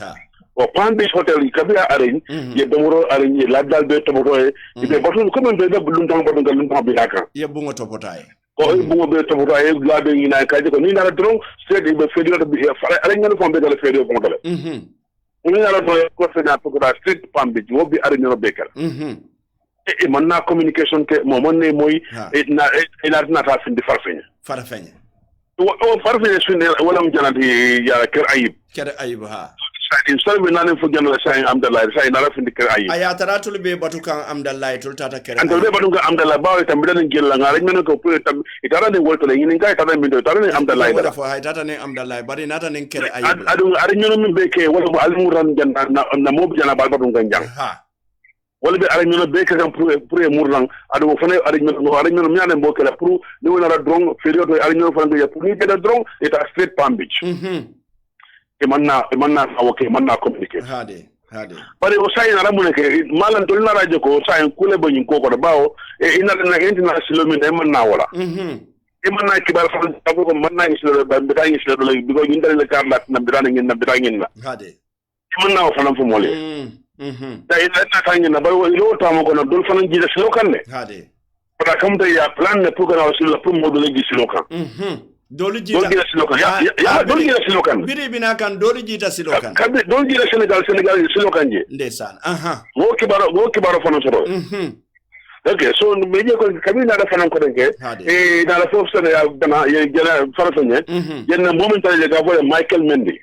ha o Palm Beach hotel kabia arrange ye domoro arrange la dal be toboto e be batul ko men be dum tan bodon galum tan bi haka ye bungo topotay ko bungo be toboto e la be ni na kaje ko ni na dron straight be fedio be fara arrange ngel fo be gal fedio ko dole ni na do ko fe na ko da street Palm Beach wo bi arrange no bekel e man na communication ke mo mon ne moy e na ta fin di farfeña o farfeña sunne wala mo janati ya ker ayib ha in salbe nanen fo janala say amdallah say na rafindi ker ayib aya taratul be batukan amdallah tul tata ker ando be batukan amdallah bawo tam bidan gella ngara men ko pour tam itara ne wolto le ngin kay tata min do tara ne amdallah da fo hay tata ne amdallah bari nata ne ker ayib adu ari ñono min be ke wala mo almuran janda na mo bi jana bal batukan jang ha wala be ari ñono be ka kam pour murlan adu fane ari ñono ñane mbo kala pour ni wona ra drong ferio to ari ñono fane ya pour ni be da drong eta straight Palm Beach e manna awoke manna communiquer hade bari o sai na ramune ke malan to na radio ko sai kule bo nyin ko ko bawo e ina na international silomi e manna wala e manna kibar fa ko manna ni silo ba be tan silo do bi ko nyin dal le karlat na bi ngin na hade e manna o fanam fu mole da ina na tan ngin na ba wo ilo ta mo ko na dol fanan jida silo kan ne hade para kam da ya plan ne pour que na silo pour mo do le silo kan dolu jita silokan ya dolu jita silokan biri bina kan dolu jita silokan kabe dolu jita Senegal silokan je ndesan aha wo kibaro fana soro okay so meje ko kabi na da fana ko denke e na la fof sene ya dana ye gela fara fanye yenna momentan ga vole Michael Mendy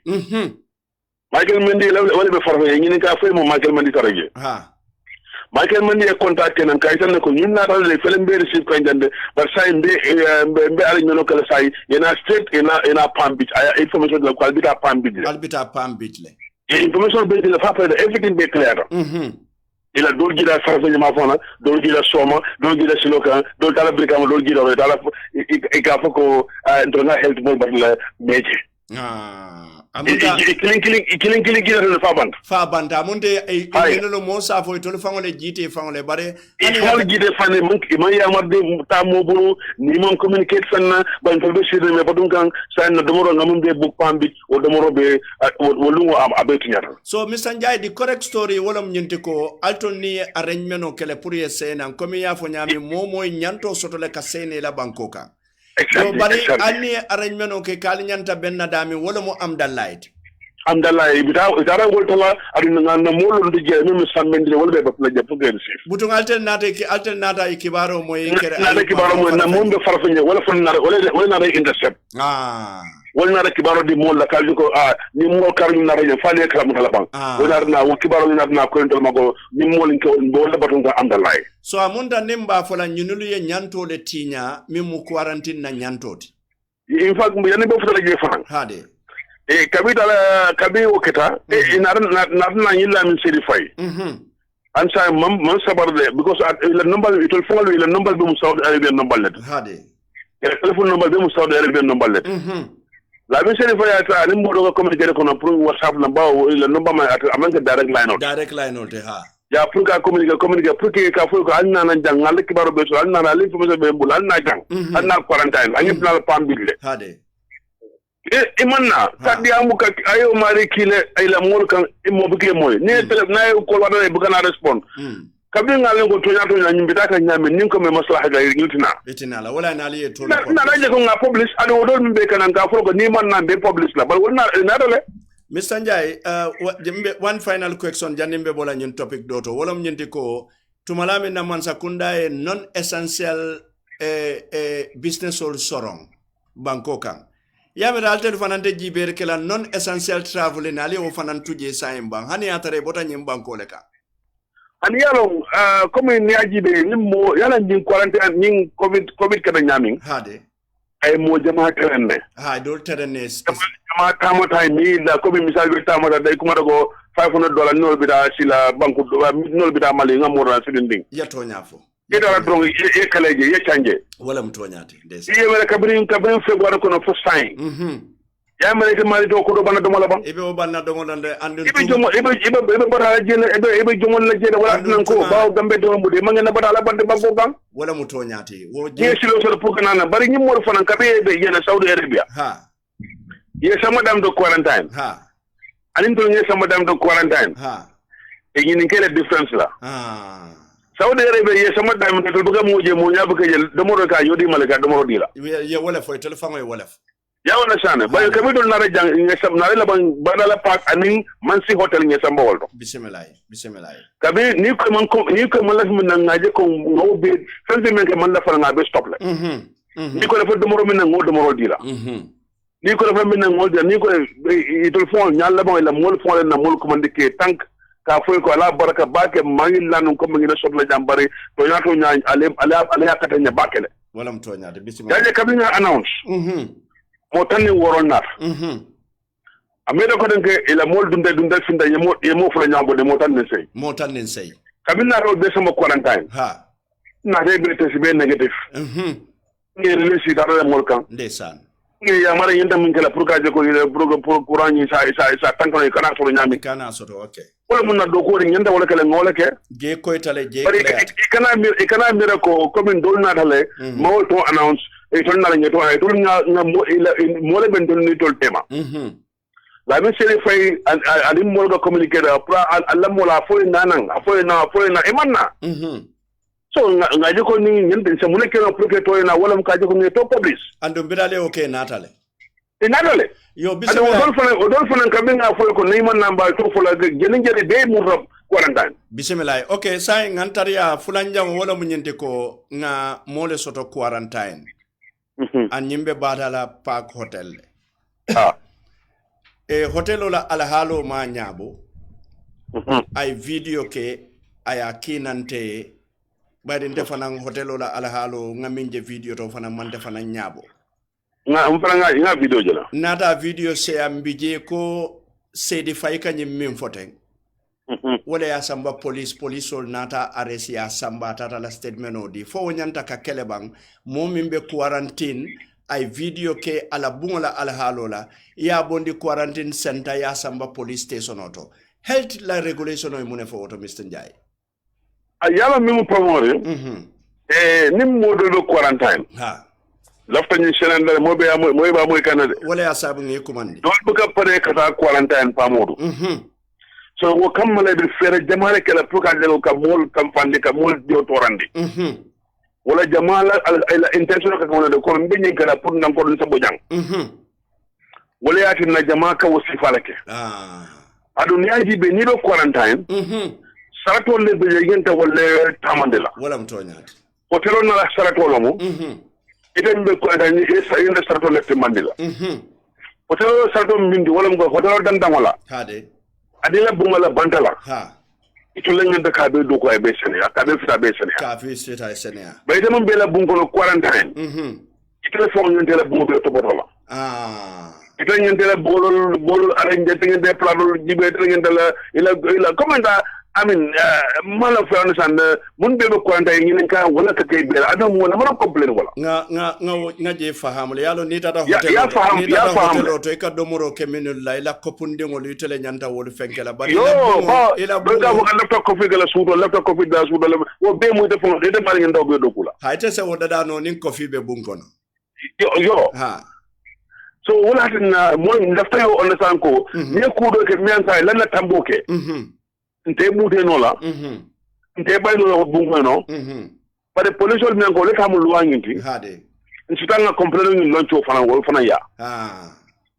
wala be fara fanye ni ka fay mo Michael Mendy taraje ha Michael Mendy e contacté nan kay tan ko ñun na dal le fele mbere ci ko ndande bar say mbe ala ñono kala say yena straight ina Palm Beach aya information de ko albita Palm Beach le information be de fa fa everything be clear ila dol gida farfa ma fona dol gida soma dol gida siloka dol tala brikam dol gida ro tala e ka fako internal health mo bar la meje amunta killing gida fa band amunte e no mo sa fo to fangole jite fangole bare ani hal gide fane mon ma ya madde ta mo buru ni mon communicate fanna ban to be sire me badun kan sa na domoro ngam be book pambi o domoro be o lungo abetu nyata so Mr. Njai the correct story wala nyinte ko alton ni arrangement o kele pour yesena comme ya fo nyami momo nyanto soto le kasene la bankoka exactly bari anni arrangement o ke kali nyanta benna dami wala mo amdallah bitara woltala aduna ngana molo ndi je meme sambendire wala be bapla je pour gën sif butung alternata e kibaro moy kere na kibaro moy na mombe farfanye wala fonna wala na intercept wala na kibaro di mo la kalju ko ni mo karñu na rañu fale kala mo la bank wala na wo kibaro na ko entel mago ni mo lin ko wala batunga amdallah so amunda nimba fola nyunulu ye nyanto le tinya mimu quarantine na nyantoti in fact mo yani be fotala je fan hade e kabi oketa e na yilla min sedi fay an sa man sabar de because le number it will follow le number be Saudi Arabian number let hade e telephone number be Saudi Arabian number let la min sedi fay ata ni mo do ko communiquer ko na pour WhatsApp na bawo le number ma ata amanka direct line out ha ya pour ka communiquer pour que ka fo ko anna nan jangal kibaro be so anna na information be mbul anna jang anna quarantine anyi na pambille hade imanna tadi amuka ayo mari kile ila mulkan imobike moy ni tele na ko wada e bugana respond kabi ngalen ko tonya nyimbita ka nyame nin ko me maslaha ga yiltina itina la wala na liye to na raje ko nga publish ado wodol mbe kan ka fo ko ni man na be publish la bal wona na dole Mr. Njai one final question janimbe bola ñun topic doto wolom ñinti ko tumalami na man sakunda e non essential business ol sorong banko kan ya be alter fanante jiber kala non essential travel en ali o fanan tuje saymbang hani atare bota nyimban ko leka ani yalo comme ni ajibe ni mo yala nyin quarantaine nyin covid kada nyamin hade ay mo jama terenne ha dol terenne jama tamata ni la comme misal bi tamata day kuma dago $500 nol bida sila banku nol bida mali ngamora sidinding yato nyafo yedara drong e kaleje ye chanje wala mutonyati ndesi ye mele kabrin february kono first time ya mele ke mali do ko do bana do mala ban ibe o banna do ngolande andu ibe bara jele ibe jomon la jele wala nan ko baw gambe do mbude mangena bada la bande banko gang wala mutonyati wo ye silo so pour kanana bari ñi mor fanan kabe be yena Saudi Arabia ha ye sama dam do quarantine ha anin to ye sama dam do quarantine ha e ñi kele difference la Saudi Arabia ye sama dam to buga moje mo nya buga jël do mo ka yodi malaka do mo dila ye wala fo telephone ye wala ya wala sana ba kabe do nara jang ñe sam nara la ban badala park anin man si hotel ñe sam bawol bismillah kabe ni ko man la min ngaje ko ngobe sanse men ke man la fara ngabe stop la ni ko la fa do mo min ngo do mo dila ni ko la fa min ngo dila ni ko itol fon ñal la ban la mol fon la mol ko man dike tank ka foy ko ala baraka bake mangi lanu ko mangi na sotla jambare to yato nya ale yakata nya bakele wala mtonya de bismillah yaje kabinga announce mo tanni woronnar ameda ko denke ila mol dunde finda yemo fula nyambo de mo tannen sey kabinga ro December quarantine ha na de be test be negative ngere le si dara mol kan ndesan ya mara yenda min kala pour kaje ko pour courant ni sa tankano kana so nyami kana so okay wala mun na do ko yenda wala kala ngole ke ge ko tale je kana mira ko commune do na dale mo to announce e ton na ngeto ay ton nga mo le ben ton ni tol tema la mi sele fay alim mo ga communiquer pra alla mo la fo na emanna so ngaje ko ni nyende se muleke no pour que to na wala mkaje ko ni to publish ando bidale okay natale inadale yo bismillah odol fana kabinga fo ko ni man namba to fo la jeni jeri be mu rob quarantine bismillah okay sai ngantaria fulanjam wala mu nyente ko nga mole soto quarantine an nyimbe badala park hotel e hotel la alhalo ma nyabo ay video ke aya kinante bari ndefanan hotel la alhalo ngaminje video to fana man defana nyabo nga video jela nata video se ambije ko sedi fayka nyim min foten wala ya samba police ol nata arrest ya samba tata la statement odi fo nyanta ka kelebang mo mimbe quarantine ay video ke ala bungola ala halola ya bondi quarantine center ya samba police station auto health la regulation o mune fo auto Mr. Njai ayala mimu promore nim modo do quarantine lafta ni senanda mo be moy ba moy kanade wala ya sabu ngi commande do bu ka pare kata quarantine pa modu so wo kammale be fere jamale kala pour ka delo ka mol kam fande ka mol dio torandi wala jamala la intention ka kono de ko mbe nyi kala pour nan ko dun sabo jang wala yati na jama ka wasifalake adunya ji be ni do quarantine sarato le be yenta wala tamandela wala mtonyati hotelo na la sarato lo mo iten be ko dani esa yenda sarato le mandila hotelo sarato mindi wala ngo hotelo dandangola hade adila bungala bantala ito lengen de ka be do ko e be sene ka be fita be sene ka fi sita sene bay dem be la bungo quarantine ito fo ngente la bungo be to botola ito ngente la bolol arrange te ngente plano jibe te ngente la ila komanda mala fa understand mun be quarantine ngin ka wala ka kay be adam wala man complain wala nga je fahamul yalo ni tata hotel ya faham to e ka domoro ke minul la ila kopunde ngol yutele nyanta wol fenkela bari ila bunga ko laptop ko fi gala suudo laptop ko fi da suudo wo be mu defo de mari ngin daw be do kula hayte se wo dada no nin ko fi be bunkono yo so wala tin mo ndafta yo understand ko ni ko do ke mian sai lan na tamboke nte bute no la nte bay no bungo no pare police ol men ko le tamul luwangi hade nsitanga complain ni loncho fana wol fana ya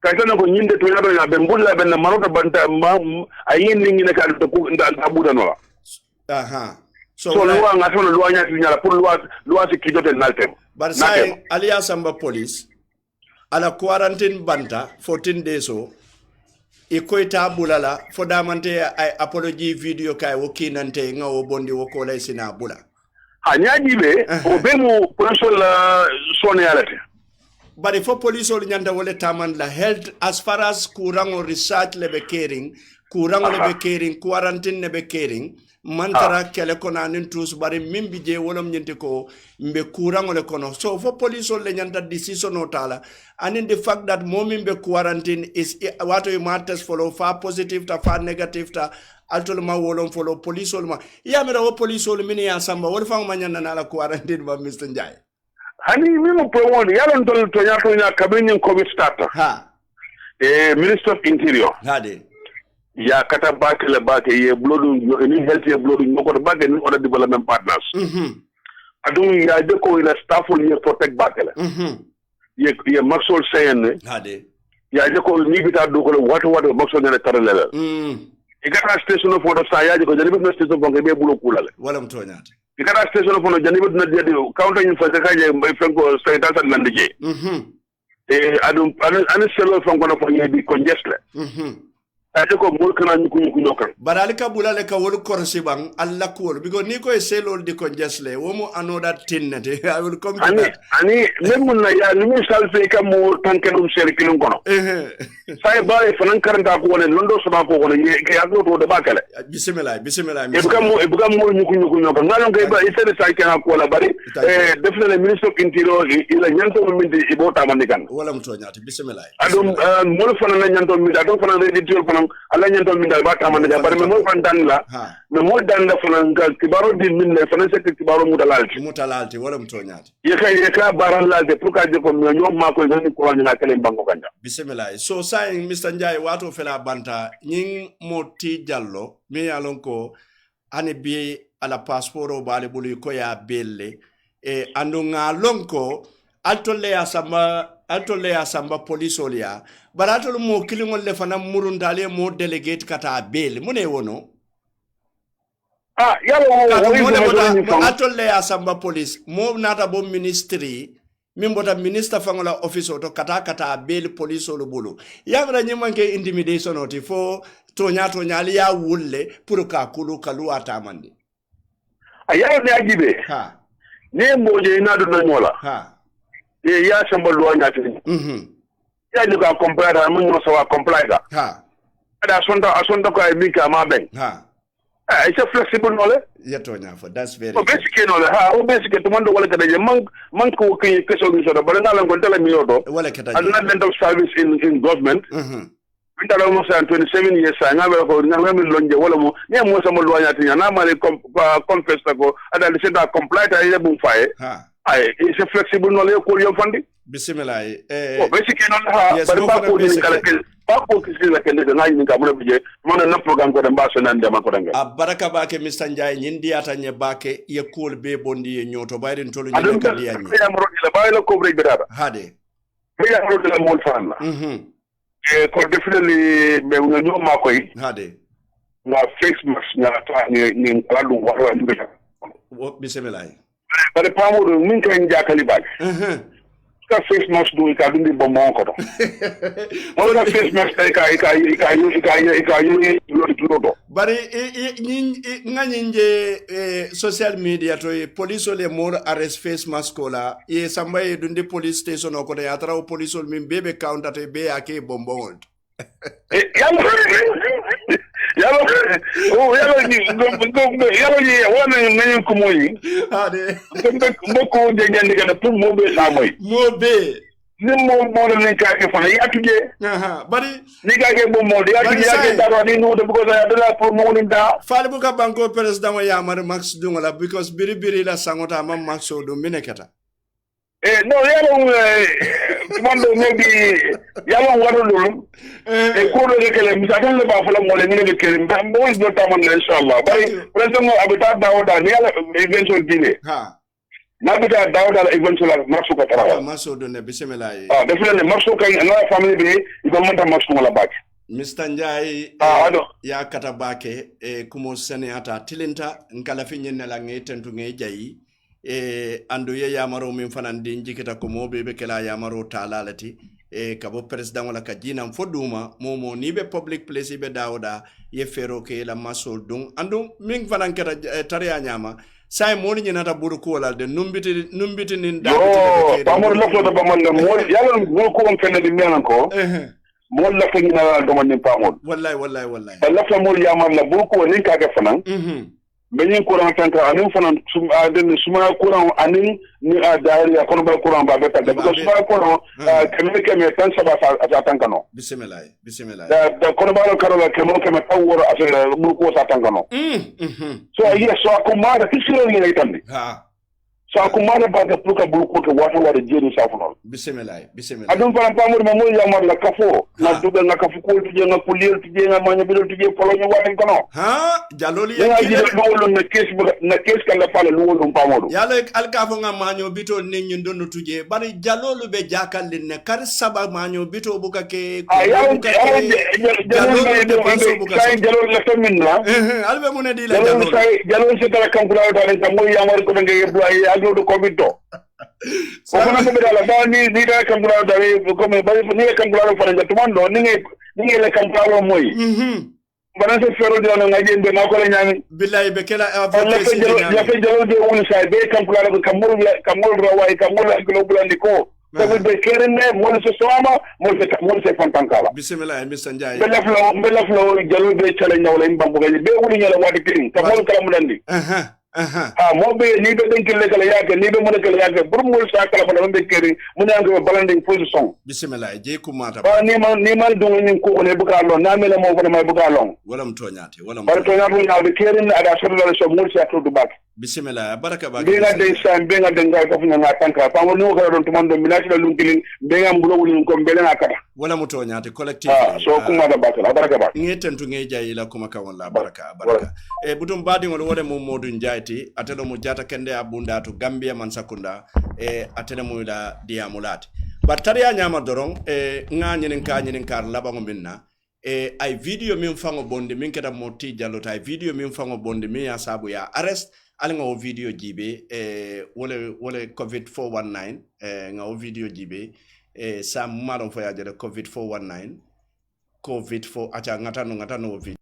kaitana ko nyinde to yado ya be mbulla be na marota banta ayin ni ne ka to ko nda buda no la so luwa nga tono luwa nya ti nyala pour luwa si kidote naltem bar sai aliya samba police ala quarantine banta 14 days o e koyta bulala fo damante ay apology video kay wo kinante nga wo bondi wo ko lay sina bula anyaji be o be mo police la soniyalate bari fo police ol nyanda wole taman la health as far as kurango research lebe caring kurango lebe caring quarantine lebe caring mantara kele kona nin tous bari mimbi je wolom nyenti ko mbe kurango le kono so fo police ol le nyanda decision o tala and in the fact that momim be quarantine is what you might test follow far positive ta far negative ta altol ma wolom follow police ol ma yamira wo police ol mini ya samba wol fa ma nyanda na la quarantine ba Mr. Njai hani mimo pro woni yalon tol to nya kabinin covid starter Minister of Interior hade ya kata bakele bake ye blodu ni health ye blodu ngoko bake ni other development partners adun ya de ko ila staff ye protect bakele ye maxol sayene hade ya de ko ni bita do ko wato maxol ne tarale igara station of photo sa ya ko jani bi station ko be bulo kulale wala mtonyata igara station of photo jani bi na de counter ni fa ka je franco state tan landije adun an selo franco no ko ye congested ade ko mol kana ñu ko ñokal barali ka bulale ka wol korsi bang alla ko because ni ko e selol di congestle wo mo anoda tinnete I will come to that ani même na ya ni misal fe ka mo tankelum ser kilon kono say bae fanan karanta ko wonen londo so ba ko wonen ke yago to de bakale bismillah e buka mo ñu ko ñokal ngalon kay ba ise say kana ko la bari definitely minister of interior ila nyanto min di ibota mandikan wala mto nyaati bismillah adum mo fanan nyanto mi da don fanan redditor fanan alla nyanto min dal ba tamande ja bare mo fan dan la me mo dan la fanan kibaro di min le fanan sekk kibaro mutalalti wala mto nyaati ye ka baran la de pour ka je ko ñom ma ko ngani ko wani na kele bango kanja bismillah so saying Mr. Njai wato fela banta ñing moti jallo mi yalon ko ani bi ala passeport bale bulu ko ya belle e andu nga lonko altolle ya samba police olia baratol mo kilingol le fana murundale mo delegate kata belle mune wono yalo altolle ya samba police mo nata bo ministry mimbota minister fangola office to kata belle police olu bulu yamra nyimanke intimidation oti fo tonya ali ya wulle pour ka kulu kalu atamandi ayaw ne ajibe ne moje na do na mola ya samba lo nya tin ya ni ka comply mun no sawa comply ga ada sonda ko ay mika ma ben it's a flexible nole yatonya for that's very basically nole basically to mando wala kada man ko ke so ni so da bala ngala ko tele mi yodo wala kada and not dental service in government winter almost 27 years nga be ko nga mi lonje wala mo ne mo sama lo nya tin na mali confess ko ada le seta comply ta ile bum faye it's a flexible nole ko yo fandi bismillah basically nole bari ba ko ni kala ba ko kisi la kende na ni ka mo bije mo na program ko dem ba so nan dem ko dangal baraka bake Mr. Njai nyindi atanye bake ye cool be bondi ye nyoto bayden tolu nyinde kadi yanyi ya mo la bayla ko bre bidaba hade ya mo la mo fan la ko definitely be nyo ma ko yi hade na face mask na ta ni kala wa ni be bismillah bare pamu min kan jakali bag ka face mask do ka dundi bo mon ko do mo ka face mask ka lo bari nganyinje social media to police le more arrest face mask la e sambaye dundi police station ko ya tara police min bebe counter to be ake bombon yalo ni wana nani kumoyi ade mboko de nyandi kana pour mobe la moy mobe ni mo ne ka ke fana ya tuje bari ni ka ke bo mo ya tuje ya ke daro ni no de because ya de pour mo ni da fale bu ka banko president ya mar max dungola because biri la sangota mam maxo do minekata no yalo mando maybe yalo wado lolu ko do kele mi sadan le ba fala mo le ni kele mo is not amon inshallah bari president abita dawda ni yalo eventual dile nabita dawda eventual marsu ka tarawa marsu do ne bismillah definitely marsu ka na family be igomanta marsu la bak Mr. Njai ya katabake kumo sene ata tilinta nkala finyen la ngeten tu ngejayi andu ye yamaro min fanan din jikita ko mobe be kala yamaro talalati kabo president wala ka jinam foduma momo ni be public place be dawda ye fero ke la masol dun andum min fanan kata tariya nyama say mo ni nata buru ko wala de numbiti nin da pamor la foto ba man mo yalla mo ko on fende mi nan ko mo la fa na do man ni pamor wallahi la fa mo yamar la buru ko ni ka ga fanan benyin courant tanka anin fanan suma courant anin ni daari ya kono ba courant ba beta de ko suma courant keme tan saba sa tanka no bismillah da kono ba karola kemo tawor afere buru ko sa tanka no so yes so akuma da kisiro ni itandi so akuma da ba da puka buru ko to wata jeri sa funo bismillah adun fanan pamur ma mo yamar la kafo na duga na kafu ko tuje na kulir tuje na manya bilo tuje poloño waten kono jaloli na kes kala pala luwolum pamodo yalo alkafo nga manyo bito ninyi ndono tuje bari jalolu be jakal ne kar saba manyo bito buka ke jalolu la feminna albe mune di la jalolu se tara kankula dalen ta moy yamar ko nge bloy aglo do komito ko na ko dala ba ni da kankula dalen ko me bari ni kankula fa nja tumando ni le kankula moy bana se fero de na ngaje be mako la nyami billahi be kala ya fe jalo de woni say be kankula ko kamul rawai kamul global ndiko ko be keren ne mo se soama mo se fantankala bismillah mi sanjay be flo jalo be challenge wala mbambo be woni nyala wadi kirin kamul kala mulandi mo be ni be den kille kala yake ni be mo kala yake bur mo sa kala bana be keri mo nyanga balanding position bismillah je ku mata ba ni man do ni ko ne buka lon na mele mo ko ma buka lon wala mtonyate bar toñatu na be kerin ada sodala so mo sa to du bak bismillah baraka ba be nga de sam be nga de nga ko fu nga tanka pa mo no ko don tumando minati la lunkilin be nga mbulo wulin ko be na kata wala mtonyate collective so kuma da bakala baraka ba ngetentu ngejayi la kuma ka wala baraka butum badi ngol wore mo modu njayti atelo mo jata kende abunda to Gambia man sakunda atelo mo da diamulati batariya nyama dorong nga nyinin kar laba ngo minna ay video min fango bonde min keda moti jalota ay video min fango bonde mi ya sabu ya arrest ali nga o video jibe wole covid 419 nga o video jibe sa malon fo ya jere covid 419 covid 4 acha ngata no video.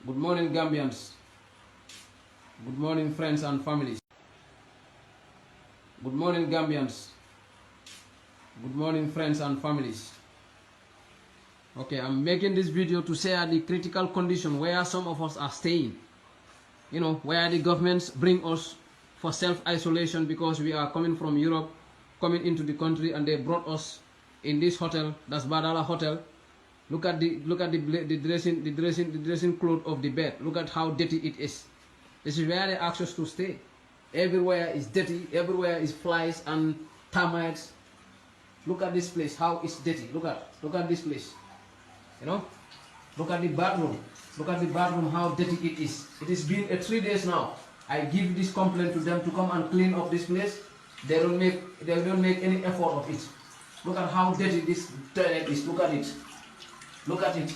Good morning, Gambians. Good morning, friends and families. Good morning, Gambians. Good morning, friends and families. Okay, I'm making this video to share the critical condition where some of us are staying. You know, where the governments bring us for self-isolation because we are coming from Europe, coming into the country, and they brought us in this hotel, that's Badala Hotel. Look at the dressing cloth of the bed. Look at how dirty it is. This is where they ask us to stay. Everywhere is dirty. Everywhere is flies and termites. Look at this place, how it's dirty. Look at this place. You know, look at the bathroom. Look at the bathroom, how dirty it is. It has been 3 days now. I give this complaint to them to come and clean up this place. They don't make any effort of it. Look at how dirty this toilet is. Look at it. Look at it.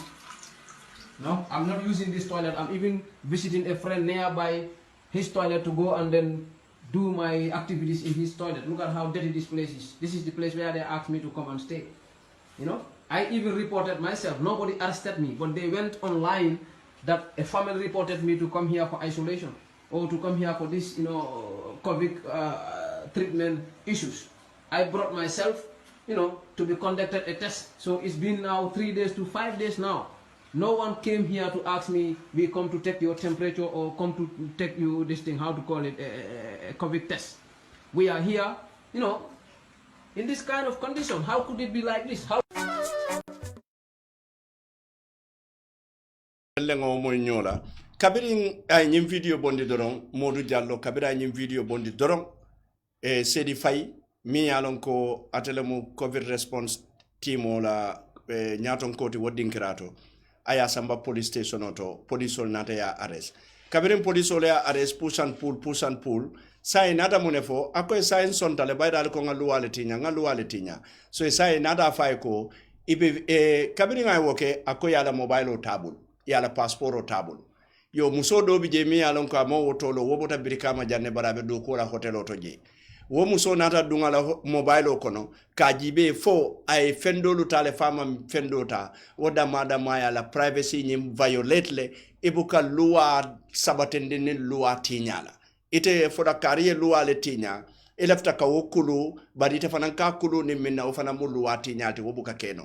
No, I'm not using this toilet. I'm even visiting a friend nearby his toilet to go and then do my activities in his toilet. Look at how dirty this place is. This is the place where they asked me to come and stay. You know, I even reported myself. Nobody arrested me, but they went online that a family reported me to come here for isolation or to come here for this, you know, COVID treatment issues. I brought myself, you know, to be conducted a test. So it's been now 3 days to 5 days now. No one came here to ask me, we come to take your temperature or come to take you this thing, how to call it, a COVID test. We are here, you know, in this kind of condition. How could it be like this? How? Kabirin ay nyim video bondi dorong Modou Diallo kabira nyim video bondi dorong Sedi Faye mi yalon ko atelemu COVID response team la nyaton koti wodinkirato aya samba police station oto police ol nata ya arrest kabirin police ol ya arrest push and pull sai nata munefo akoy sai son tale baydal ko ngaluwale tinya so sai nata fay ko ibe kabirin ay woke akoy yala mobile o table yala passport o table yo muso do bi je mi yalon ko mo wotolo wobota birikama janne barabe do ko la hotel oto je wo muso nata dungala mobile o kono ka jibe fo ay fendolu tale fama fendota woda madama ya la privacy nyim violate le ibuka luwa sabatende ni luwa tinyala ite foda kariye luwa le tinya elafta ka wokulu bari te fanan ka kulu ni minna o fana mu luwa tinyati wobuka keno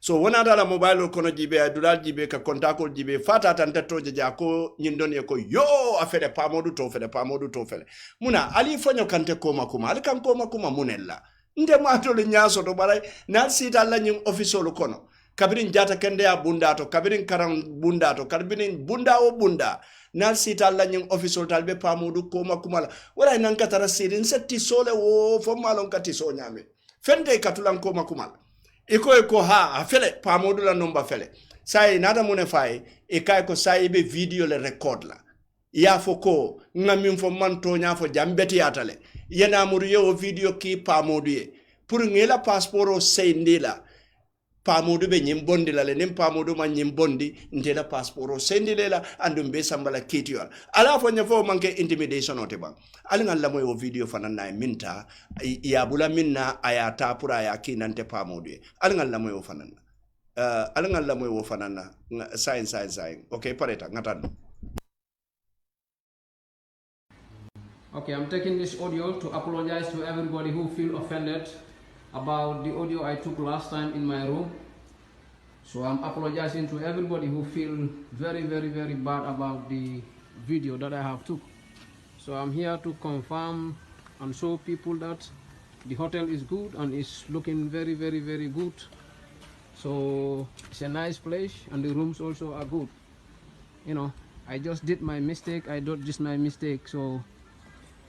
so wona dala mobile o kono jibe adula jibe ka kontako jibe fata tanta toje jako nyindoni ko yo afere pamodu to fele muna ali fanyo kante koma kuma ali kan koma kuma munella nde mato le nyaso to baray na sita la nyim official kono kabirin jata kende ya bunda to kabirin karam bunda to kabirin bunda o bunda na sita la nyim official talbe pamodu koma kuma la wala nan katara sidin setti sole wo fo malon kati so nyame fende katulan koma kuma iko ha afele pamodu la nomba fele sai nada mune fai kai ko sai be video le record la ya foko ngam fo manto nya fo jambeti atale yena muru yo video ki pamodu ye pour ngela passeport o sendila pamodu be nyimbondi la le nim pamodu ma nyimbondi ndela passeport o sendila andum be sambala kitio ala fo nya fo manke intimidation o te ba alinga la moy o video fana na minta ya bula minna ayata pura ya kinante pamodu ye alinga la moy o fana alinga la moy o fana na sign okay pareta ngatan. Okay, I'm taking this audio to apologize to everybody who feel offended about the audio I took last time in my room. So I'm apologizing to everybody who feel very bad about the video that I have took. So I'm here to confirm and show people that the hotel is good and it's looking very good. So it's a nice place and the rooms also are good. You know, I just did my mistake. So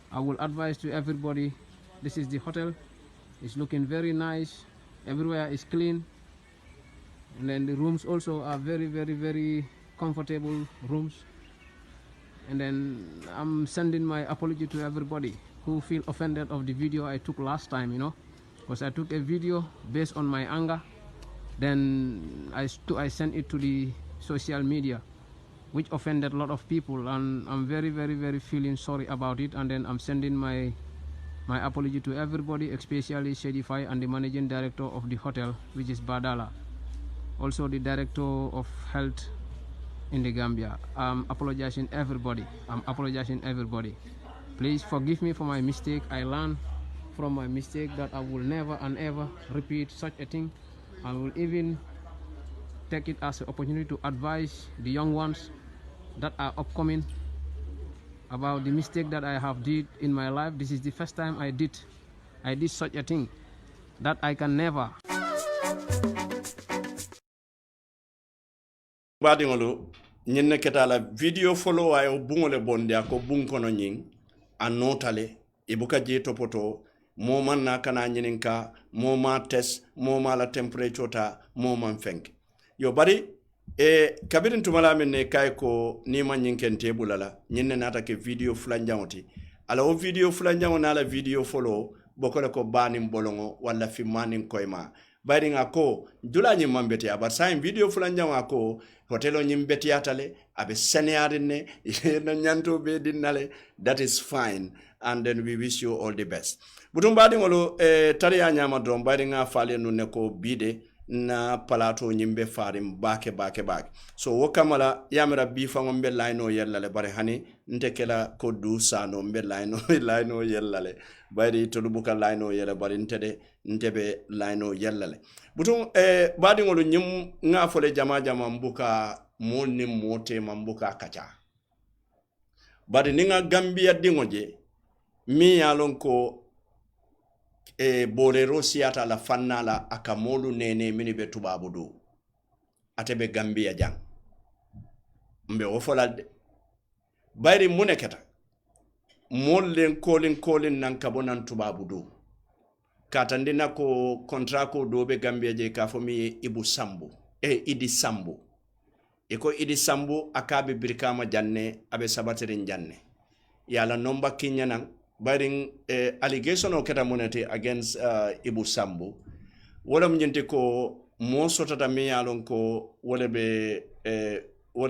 I will advise to everybody, this is the hotel. It's looking very nice. Everywhere is clean. And then the rooms also are very comfortable rooms. And then I'm sending my apology to everybody who feel offended of the video I took last time, you know. Because I took a video based on my anger. Then I sent it to the social media, which offended a lot of people, and I'm very feeling sorry about it. And then I'm sending my apology to everybody, especially Shedify and the managing director of the hotel, which is Badala, also the director of health in the Gambia. I'm apologizing everybody. Please forgive me for my mistake. I learned from my mistake that I will never and ever repeat such a thing. I will even take it as an opportunity to advise the young ones that are upcoming about the mistake that I have did in my life. This is the first time I did such a thing that I can never. Badingolo nyenne ketala video follow ayo bungole bonde ako bunkono nying anotale ibuka je topoto moma na kana nyininka moma test moma la temperature ta moma fenk yo bari kabirin tumala men ne kay ko ni man nyinken tebulala nyenne nata ke video flanjangoti ala o video flanjango na la video follow bokole ko banim bolongo wala fi manin koyma bari ngako dula nyi mambeti abar sain video flanjango ako hotelo nyi mbeti atale abe senearine na nyanto be dinale. That is fine, and then we wish you all the best. Butum badi ngolo tariya nyama drom bari nga fale no neko bide na palato nyimbe farim bake so wokamala yamira bifa ngombe line yellale bare hani ntekela ko du sano mbe line yellale bari to lubuka line yella bari ntebe line yellale butum badi ngolo nyim nga fole jama mbuka monni mote mambuka kacha bari ninga Gambia dingoje mi yalon ko bolero siata la fanna la akamolu nene mini be tubabudu atebe Gambia jang mbe wofolade bayri muneketa mollen kolin nan kabonan tubabudu katandina ko kontrako dobe Gambia je ka fomi Ibu Sambu Idi Sambu eko Idi Sambu akabe birkama janne abe sabaterin janne yala nomba kinyanan bayring allegation o keta monete against Ibu Sambu wala mnyente ko mo sotata mi yalon ko wala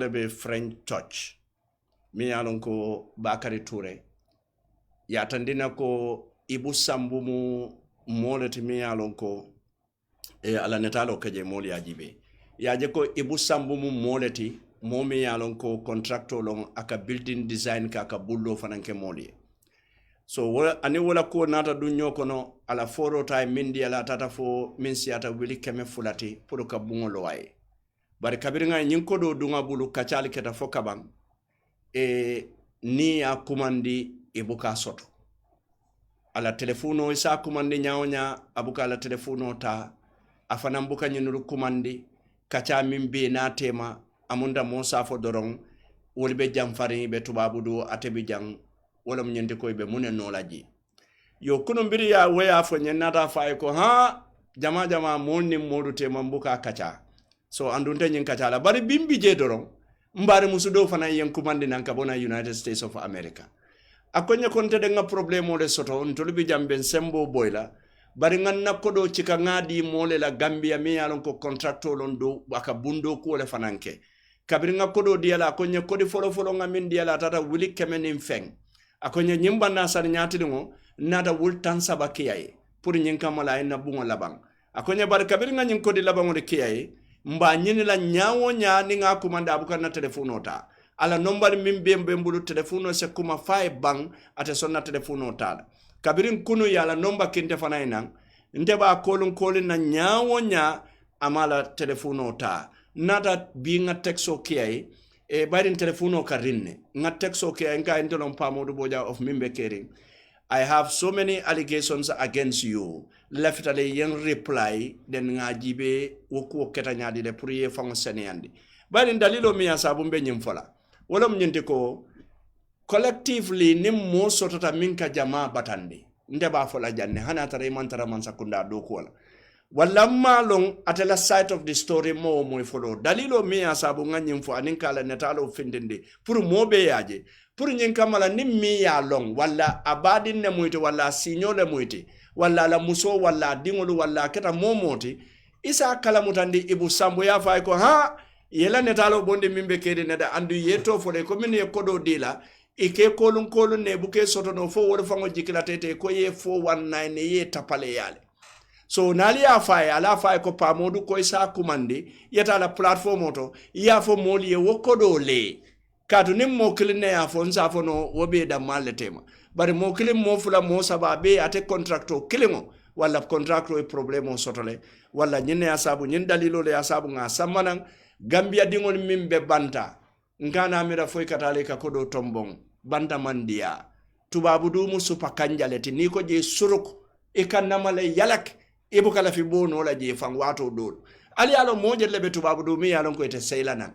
be French touch mi yalon ko Bakari Toure ya tandina ko ibu sambu mu moleti mi yalon ko ala netalo kaje moli ajibe yaje ko ibu sambu mu moleti momi yalon ko contractor lon aka building design ka ka bullo fananke moli so ani wala ko nata dunyo kono ala foro tay mindi ala tata fo min siata wili keme fulati pour ka bungolo waye bari kabiringa nyin ko do dunga bulu kachali keta fo kabang ni ya kumandi ibuka soto ala telefono isa kumandi nyaonya abuka ala telefono ta afana mbuka nyinuru kumandi kacha mimbe na tema amunda mosa fo dorong wolbe jamfari be tubabudu atebi jang wala mnyende ko be munen nolaji yo kuno mbiri ya weya fo nyenata fay ko ha jama monni modu tema mbuka kacha so andunte nyin kacha la bari bimbi je dorong mbari musudo fana yen kumandi nan kabona United States of America akonya konte de nga problème de soto ntolubi jamben sembo boyla bari nganna kodo cika ngadi mole la Gambia mi yalon ko contracto londo baka bundo ko le fananke kabiri nga kodo diala akonya kodi folo ngamin diala tata wuli kemenin feng akonya nyimba na sar nyati ngo nada wultan sabakiyaye pour nyinka mala na bungo labang akonya bari kabiri nga nyin kodi labango de kiyaye mba nyini la nyawo nya ni nga kumanda abuka na telefono ta ala nombar mimbe mbulu telefono se kuma fay bang ate sonna telefono ta kabirin kunu ya la nomba kinte fana ina ndeba kolun na nyawo nya amala telefono ta nata bi nga texo kiyai barin telefono karinne nga texo kiyai nga entolon pamodu boja of mimbe kering I have so many allegations against you. Left ale yen reply den nga jibe woku keta nyadi de pour ye fango seneyandi. Bari dalilo mi asabu mbe nyimfola. Wala mnyente ko collectively nim mo sotota minka jama batandi. Ndeba fola janne hana tara imantara mansakunda doku wala. Wala malong atela side of the story mo follow. Dalilo mi asabu nga nyimfo aninka la netalo findindi. Pour mo be yaje. Pour nyin kamala nimmi ya long wala abadin ne muiti wala sinyo le muiti wala la muso wala dingolu wala keta momoti isa kala mutandi ibu sambo ya fay ko ha yela netalo bonde mimbe kede neda andu yeto fo de komini kodo dila ike kolun ne buke soto no fo wala fango jikila tete ko ye 419 ye tapale yale so nali ya fay ala fay ko pamodu ko isa kumande yeta la platform oto ya fo moli ye wokodo le katu nim mo kiline ya fo nsa fo no wobe da malle tema bari mo kilim mo fula mo saba be ate contracto kilimo wala contracto e problemo sotole wala nyine ya sabu nyin dalilo le ya sabu nga samanan Gambia dingol mimbe banta ngana mira foy katale ka kodo tombong banta mandia tubabu du mu supa kanjaleti ni ko je suruk e kanamale yalak e bu kala fi bono la je fang wato dol ali alo moje lebe tubabu du mi yalon ko ete seilana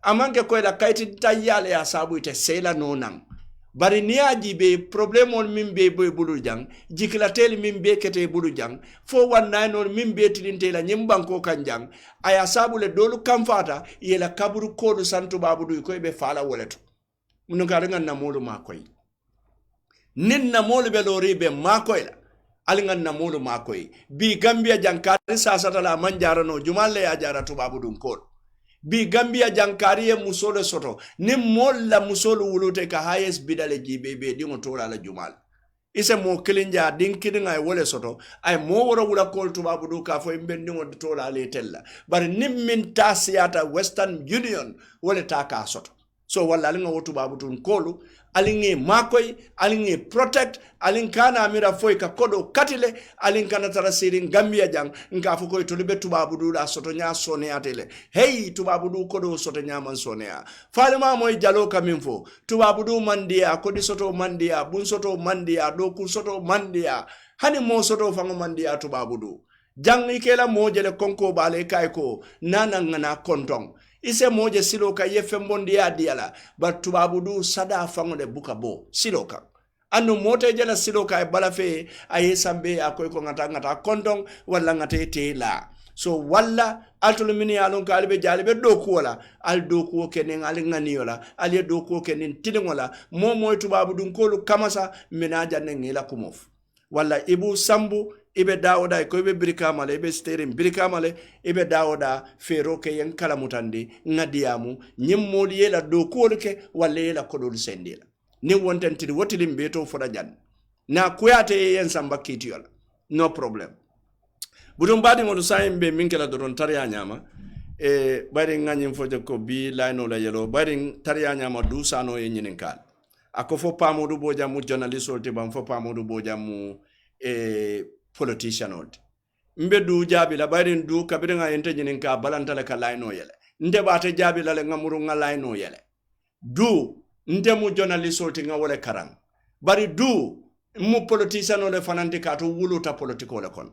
amanke ko la kayti tayale ya sabu ite sela nonang bari niaji be problem on mimbe boy bulu jang jikla tel mimbe kete bulu jang 419 on mimbe tilinte la nyimbanko kanjang aya sabu le dolu kamfata yela kaburu kodu santu babudu ko be fala woleto munuka ngan na molu makoy nin na molu be lori be makoy la alingan na molu makoy bi Gambia jankari sasata la manjara no jumalle ya jara to babudu ko bi Gambia jankariye musole soto ni molla musolo wulute ka highest bidale jibebe di ngotola la jumal ise mo kilinja din kidin ay wole soto ay mo woro wula kol tubabu du ka fo imbendi ngotola le tella bari nim min tasiyata Western Union wole taka soto so wala linga wotu babu tun kolu alinge makoy alinge protect alinkana amira foy ka kodo katile alinkana tarasirin Gambia jang nka fukoy tolibe tubabu du la soto nya sone atele hey tubabu du kodo soto nya man sone a falima moy jalo kaminfo tubabu du mandia kodi soto mandia bun soto mandia do ku soto mandia hani mo soto fango mandia tubabu du jang ikela mojele konko bale kayko nana ngana kontong ise moje siloka yefembondi ya diala but tubabudu sada fangole bukabo siloka anu mote jela siloka e balafe aye sambe akoy ko ngata kontong wala ngate tela so wala altulumini alon ka albe jalibe doku wala al doku kenen al nganiola al doku kenen tilingola momo tubabudu kolu kamasa menaja nengela kumof wala ibu sambu ibe dawoda ko ibe brikamale ibe steering brikamale ibe dawoda fero ke yen kala mutandi ngadiamu nyimmoli yela do kolke wala yela kodol sendela ni wonten tiri wotilim beto foda jan na kuyate yen samba kitiola no problem budum badi ngol sayimbe minkela doron tariya nyama bari nganyim foje ko bi layno la yelo bari tariya nyama du sano e nyinin kal akofo pamodu boja mu journalist olti bam fo pamodu boja mu politician olti mbe du jabi la bari du kabire nga ente nyinin ka balantale ka layno yele nde bate jabi la ngamuru nga layno yele du nde mu journalist olti nga wole karang bari du mu politician ole fananti ka to wuluta politiko le kon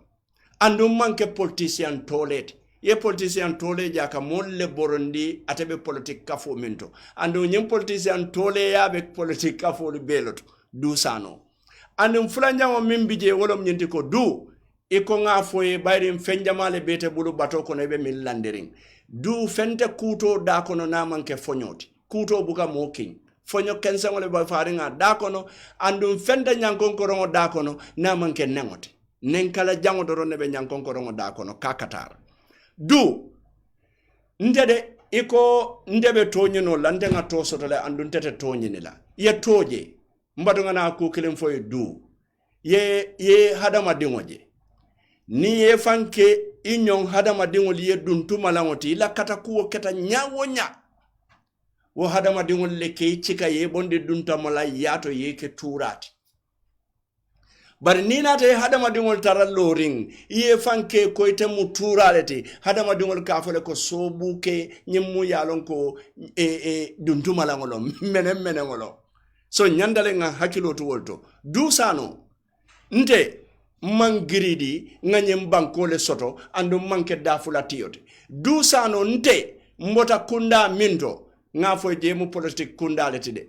andum manke politician toilet ye politician tole jaka molle borondi atebe politique kafo minto ando nyem politician tole ya be politique kafo lu belot du sano andum fulanja o mimbije wolom nyenti ko du e ko nga foye bayrim fenjamale bete bulu bato ko ne be millandering du fente kuto da kono na manke fonyoti kuto buka moking fonyo kensa ngole ba faringa da kono andum fente nyankon ko rongo da kono na manke nengote nenkala jango doro ne be nyankon ko rongo da kono kakatar du ndede iko ndebe tonyino lande nga to sotole andun tete tonyini la ye toje mbado nga na ku kilim foy du ye hadama dingoje ni ye fanke inyon hadama dingol ye dun tumalangoti la kata kuwo keta nyawo nya wo hadama dingol le ke chika ye bonde dun tamala yato ye ke turati bari ni nate hadama dingol taralloring iye fanke ko ite mu turalete hadama dingol ka fole ko sobuke nyimmu yalon ko duntuma la ngolo mene ngolo so nyandale nga hakilo to wolto du sano nte mangiridi nga nyem banko le soto andu manke dafula tiyote du sano nte mbota kunda minto nga fo jemu politique kunda letide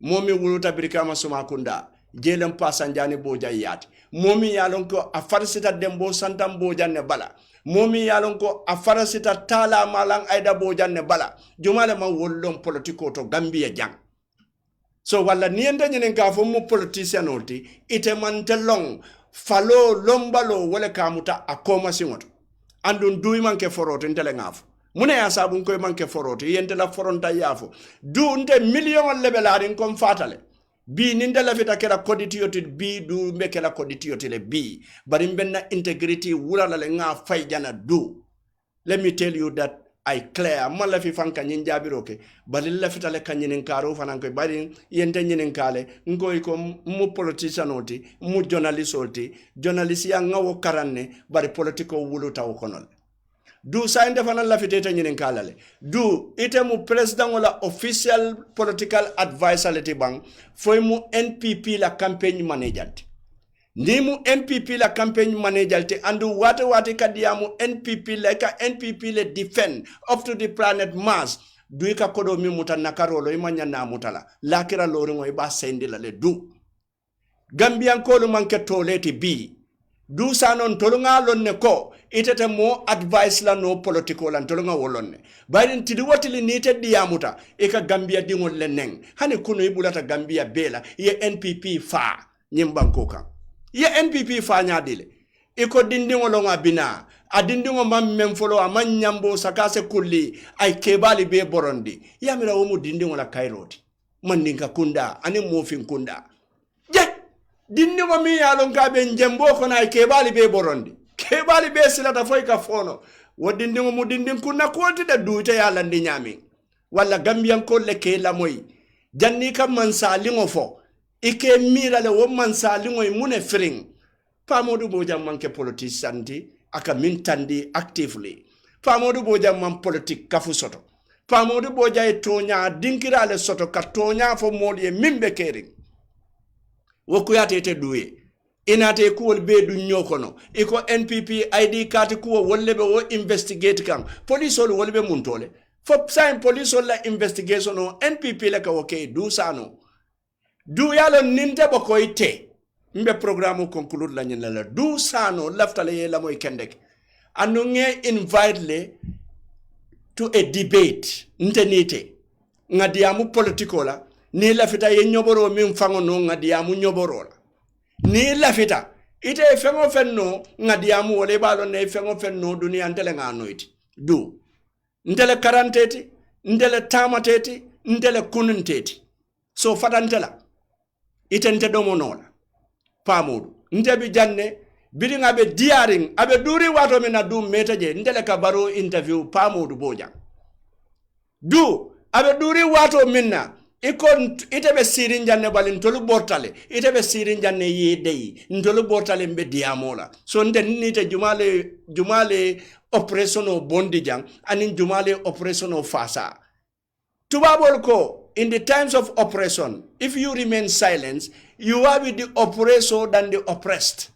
momi wuluta birikama suma kunda jelem pasanjani boja yati momi yalon ko afarsita dembo santam boja ne bala momi yalon ko afarsita tala malang aida boja ne bala jumale ma wollon politiko to Gambia jang so wala niende nyinen ka fo mu politician olti ite mantelong falo lombalo wala kamuta akoma singoto andun duy manke foroto ndele ngafo mune ya sabun koy manke foroto yente la foronta yafo du nde million lebelarin kom fatale bi ninde la fita kera koditiyoti bi du mbeke la koditiyoti le bi bari mbenna integrity wula la le nga fay jana du let me tell you that I clear mala fi fanka nyinjabiroke bari la fita le kanyinin karo fanan koy bari yente nyinin kale ngoy ko mu politician oti mu journalist oti journalist ya ngawo karanne bari politiko wuluta o konol du sa inde fanan la fitete nyinin kalale du ite mu president wala official political advisor leti bang foy mu NPP la campaign manager ni mu NPP la campaign manager te andu wate kadiya mu NPP la ka NPP le defend up to the planet Mars du ka kodo mi mutanna karolo imanya na mutala lakira lori ngoy ba sendi la le du Gambian ko lu manke toleti bi du sanon tolunga lonne ko itete mo advice la no political lan tolunga wolonne bayrin tidi wotili nite diamuta e ka Gambia dingol leneng hani kuno ibulata Gambia bela ye NPP fa nyimbanko kan ye NPP fa nyadile iko dindingo longa bina adindingo mam memfolo amanyambo sakase kulli ay kebali be borondi yamira womu dindingo la kairoti mandinka kunda ani mofin kunda dindingo mi yalon ka be njembo ko na kebali be borondi kebali be silata foy ka fono wo dindingo mu dindin kunna ko tida duute yalla ndi nyami walla Gambian ko le ke la moy janni kam man salingo fo ike mira le wo man salingo mune fring pamodu boja manke politicianti aka mintandi actively pamodu boja man politique kafu soto pamodu boja e tonya dinkira le soto ka tonya fo modi mimbe kering wokuyate te duwe inate kuwol be du nyokono iko NPP ID card kuwo wollebe wo investigate kan police ol wolbe muntole fop sign police ol la investigation o NPP la ka woke du sano du yalo ninte boko ite mbe programme conclude la nyina la du sano laftale ye la moy kendek anu nge invite le to a debate ntenite ngadiamu politiko la ni lafita ye nyoboro min fango no ngadiamu nyoboro la ni lafita ite fengo fenno ngadiamu wole balo ne fengo fenno dunia ndele nganoiti du ndele karanteti ndele tamateti ndele kununteti so fatantela ite nte domonola pamudu ntebi janne biring abe diaring abe duri wato mena du metaje ndele ka baro interview pamudu boja du abe duri wato minna itebe sirin janne balin tolu bortale itebe sirin janne yedei ntolu bortale mbe diamola so nte nite jumale operation o bondi jang anin jumale operation o fasa tubabol ko in the times of oppression if you remain silent you are with the oppressor than the oppressed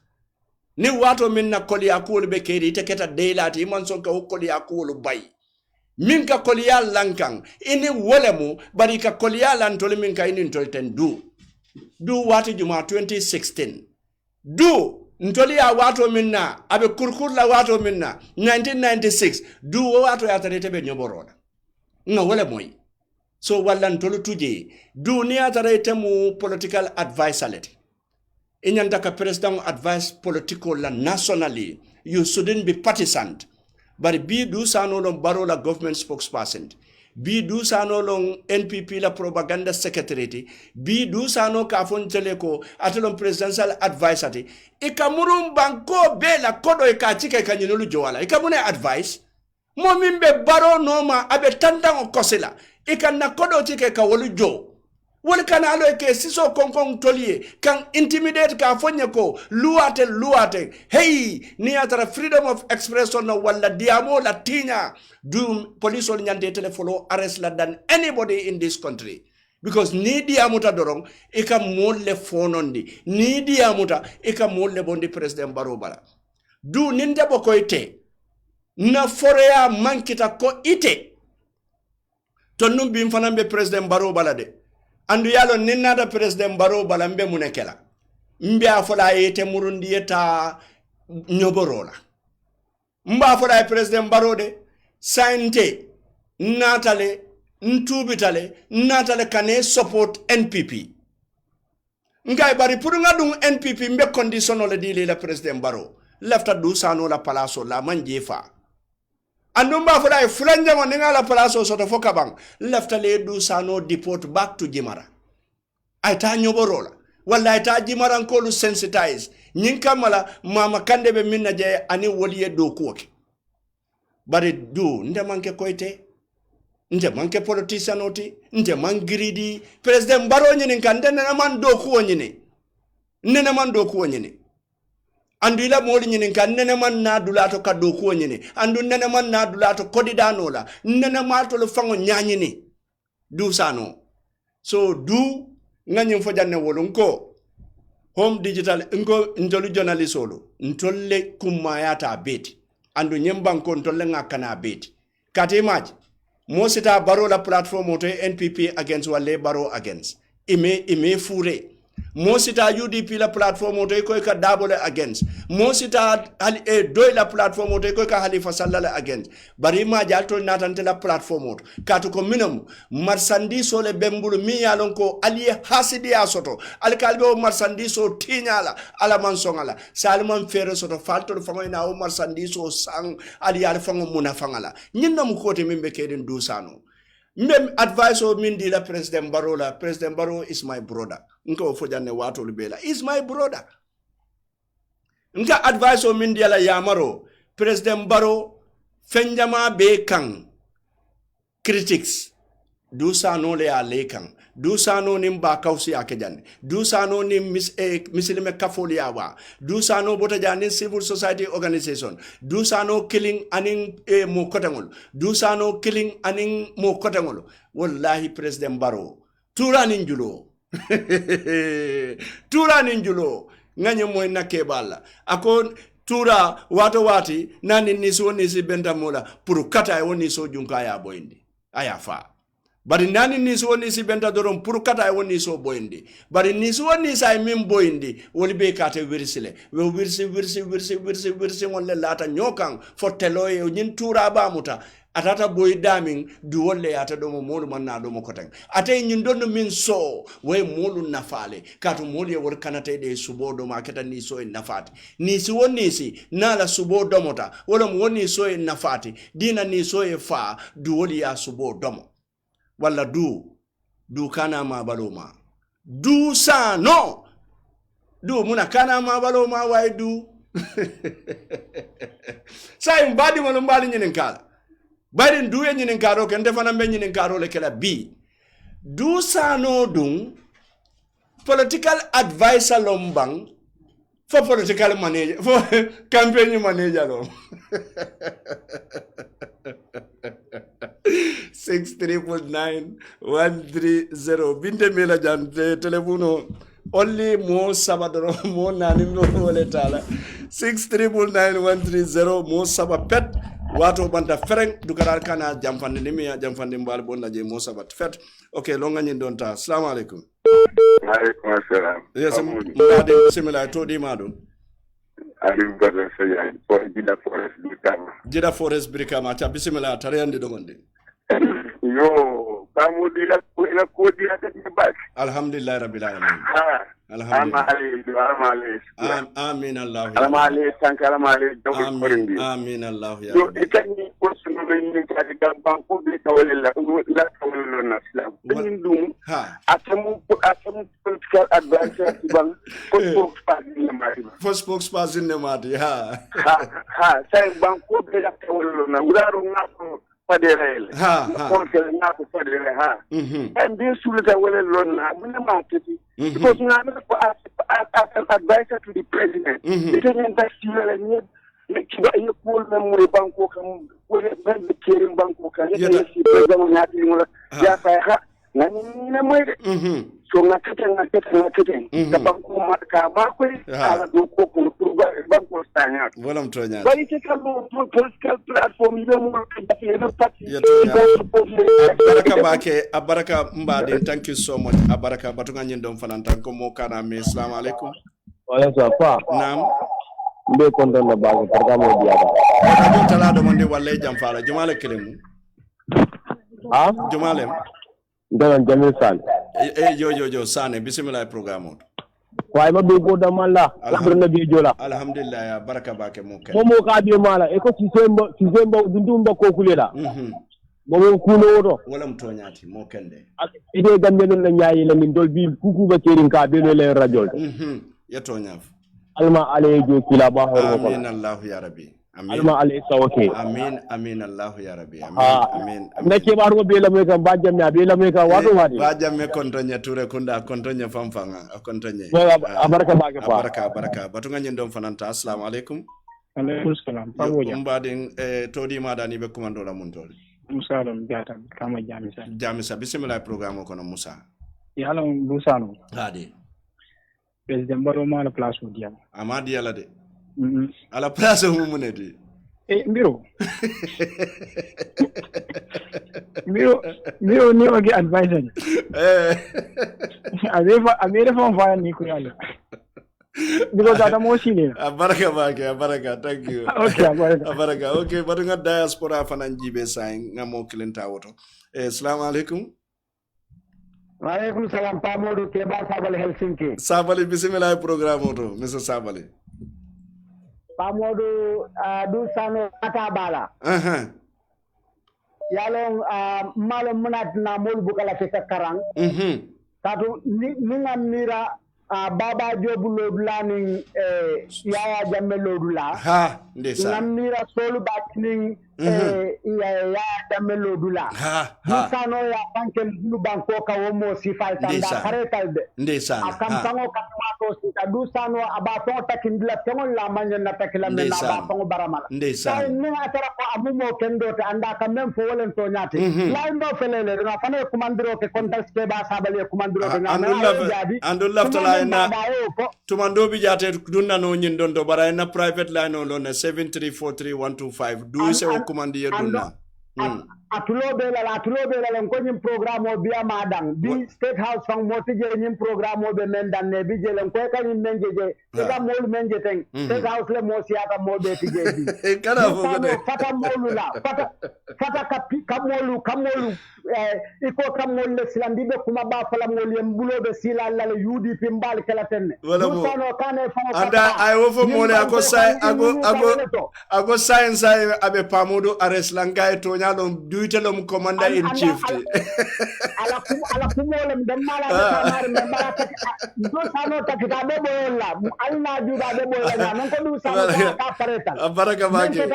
ni wato minna koliya kuwolu be kedi ite keta deylati iman son ka koliya kuwolu bay min ka koliya lankan ini wolemu bari ka koliya lantole min ka ini ntolten du wati juma 2016 du ntoli ya wato minna abe kurkur la wato minna 1996 du wato ya tarete be nyoboroda nga wole moy so walla ntolu tuje du ni atarete mu political advisality inyanda ka president advice political la nationally you shouldn't be partisan but be do sano long baro la government spokesperson be do sano long NPP la propaganda secretary be do sano ka fontele ko atelon presidential advisory ikamurum banko be la kodo ikachike kanyinulu jowala ikamune advice mo mimbe baro noma abe tandango kosela ikanna kodo tike ka wolu jo wol kana alo ke siso konkon toliye kan intimidate ka fonye ko luate hey ni atara freedom of expression no wala diamo latinya do police on nyande telephone arrest la than anybody in this country because ni diamuta dorong ika molle fonondi ni diamuta ika molle bondi president barobala du ninde boko ite na forea mankita ko ite tonum bim fanambe president barobala de andu yalo ninnata president baro balambe munekela mbe afola yete murundi yeta nyoborola mba afola president baro de sainte natale ntubitale natale kane support NPP ngay bari pour nga dum NPP mbe condition le dile la president baro lefta du sano la palaso la manjefa andumba fula fulanja mo ninga la palaso soto foka bang lefta le du sano deport back to Jimara aita nyoborola wala aita Jimara ko lu sensitize nyinka mala mama kande be minna je ani woliye do kuoke bare du nde manke koite nde manke politician oti nde mangiridi president baro nyini kande na man do kuo nyini nene man do kuo nyini andu ila moli nyini kan nene man na dulato ka do ko nyini andu nene man na dulato kodi danola nene ma to lo fango nyanyini du sano so du nganyim fo janne wolon ko home digital ngo ndolu journalist solo ntolle kumayata beti andu nyemban ko ntolle ngakana beti kati maji mo sita baro la platform to NPP against wale baro against ime fure mo sita UDP la platform to ko ka dabole against mo sita doy la platform to ko ka Halifa Sallah against bari ma jalto natante la platform to katu ko minum marsandise le bembulu mi yalon ko ali hasidi asoto al kalbe o marsandise tinyala ala mansongala salman fere soto falto fango na o marsandise sang ali al fango munafangala nyinna mu kote mimbe keden dusano Mem advice o min di la President Barrow la. President Barrow is my brother. Nka ofojane wato libela. Is my brother. Nka advice o min di la yamaro. President Barrow fenjama be kang. Critics. Dusa no le ale kang. Dusa no nimba kausi akejan. Dusa no nim misilime kafoli awa. Dusa no botajani civil society organization. Dusa no killing aning mo kotangol. Dusa no killing aning mo kotangol. Wallahi President Barrow. Tura ninjulo. Tura ninjulo. Nganye mo na kebala. Akon tura wato wati nani niso nisi bentamola. Puru kata e woni so junkaya boindi. Ayafa. Bari nani niso nisi benta doron puru kata e woni so boindi. Bari niso nisa e min boindi. Woli be kate virsile. We virsi wonle lata nyokan. Forteloye nyin tura bamuta. Atata boy daming duwolle ata domo molu manna domo kotang ate nyindono min so we molu nafale katu molu wor kanate de subodo maketa ni so en nafati ni si woni si nala subodo mota wala woni so en nafati dina ni so e fa duwoli ya subodo wala du kana ma baloma du sa no du muna kana ma balo ma way du say mbadi ngol mbali nyinin kala bari du ye nyinin karo ken defana be nyinin karo le kala bi du sano dun political advisor lombang for political manager for campaign manager lo 6399130 binde mela jan telefono only mo sabadoro mo nanimno wole tala 6399130 mo sabapet wato banta fereng dukara kana jamfande nimi jamfande mbal bonna je mo sabat fet okay longa nyin don ta assalamu alaikum alaikum assalam yes mbade bismillah to di mado alim bada sayay ko jida forest brikama ta bismillah tariyande do gonde yo pamudi la ko di ata bak alhamdulillah rabbil alamin alhamdulillah amin allah alamale tankalamale amin korindi amin allah ya yo itani ko sunu ni kadi gamban ko be tawle la tawle na islam dum atamu political advisor ban ko spokesperson ne mari ha sai ban ko be la tawle na uraro ngako fadere ko ke ngako fadere and this sulta wala lonna mun ma tati because na ko advisor to the president it is industrial and kiba iyo pool memory banko kam wala ben kerim banko kan ya si president ngati ngola ya fa nani na moy so ngakete da banko marka ba ko ala do ko ko banko stanya wala mtonya bari ke kam political platform ile mo da party abaraka mbade thank you so much abaraka batunga nyindom falantan ko mo kana me assalamu alaikum wala safa naam mbe konton na bago targa mo diaba radio talado monde walle jam fala jumale kelemu jumale ndon jamil san yo sane bismillah programme way mabbe go da malla na bi jola alhamdulillah ya baraka bake mo ken mo ka bi mala e ko sisembo dundumba ko kulela mo kuno do wala mtonyati mo kende ide gambe non la nyaayi la min dol bi kuku ba kerin ka be no le radio ya tonyaf alma alayjo kila ba horo ko amin allah ya rabbi amin alma alay sawake amin allah ya rabbi amin nake ba ro be la me kan ba jamme be la me kan wado wadi ba jamme kontonya ture kunda kontonya famfanga kontonya abaraka ba ga baraka batunga nyindom fananta assalamu alaikum alaikum salam pawoja mbadin todi madani be komando la mun toli Musa dum jata kama jamisa bismillah programme ko no Musa yalla Musa no hadi president baro ma la place diam amadi yalla de ala place mu munedi mbiro ni wagi advisor amere fon fa ni ko yalla because that am osile baraka thank you okay baraka okay badunga diaspora fanan jibe sain ngamo kilenta woto assalamu alaikum wa alaikum salam pamodu ke ba sabale Helsinki sabale bismillah programme woto monsieur sabale pamodu du sano ata bala yalon malo munat na mol bukala ke karang tatu ni ngamira baba jobu lodula ni yaya jamme lodula ndesa namira solu batning yaya jamme lodula dusano ya banke bulu banko ka womo sifal tanda karetalde ndesa akam tango katmato sita dusano aba to takindla tango la manya na takila me na ba tango baramala ndesa ni atara ko amumo kendo te anda kam mem fo wolen to nyati la ndo felele na fane kumandiro ke context ke ba sabale kumandiro ke na andullah tala na tumando bi jate dunna no nyin don do bara na private line on 7343125 do se o commande dunna atulobe la ko nyim programme o biya madang bi state house fang moti je nyim programme o be men dan ne bi je len ko ka nyim menje je ka mol menje ten state house le mo siata mo be ti je bi kana fo ko de fata molu la fata kamolu iko kamol le silandi be kuma ba fala mol yem bulo be sila la le UDP mbal kala tenne no kane fo anda ay wo fo mo le ago science abe pamodo ares langa to nyalo duitelom commander in chief ala kumolem dem mala kamar me baraka do sano takita be bolla alna juga be bolla non ko du sano ka pareta baraka bake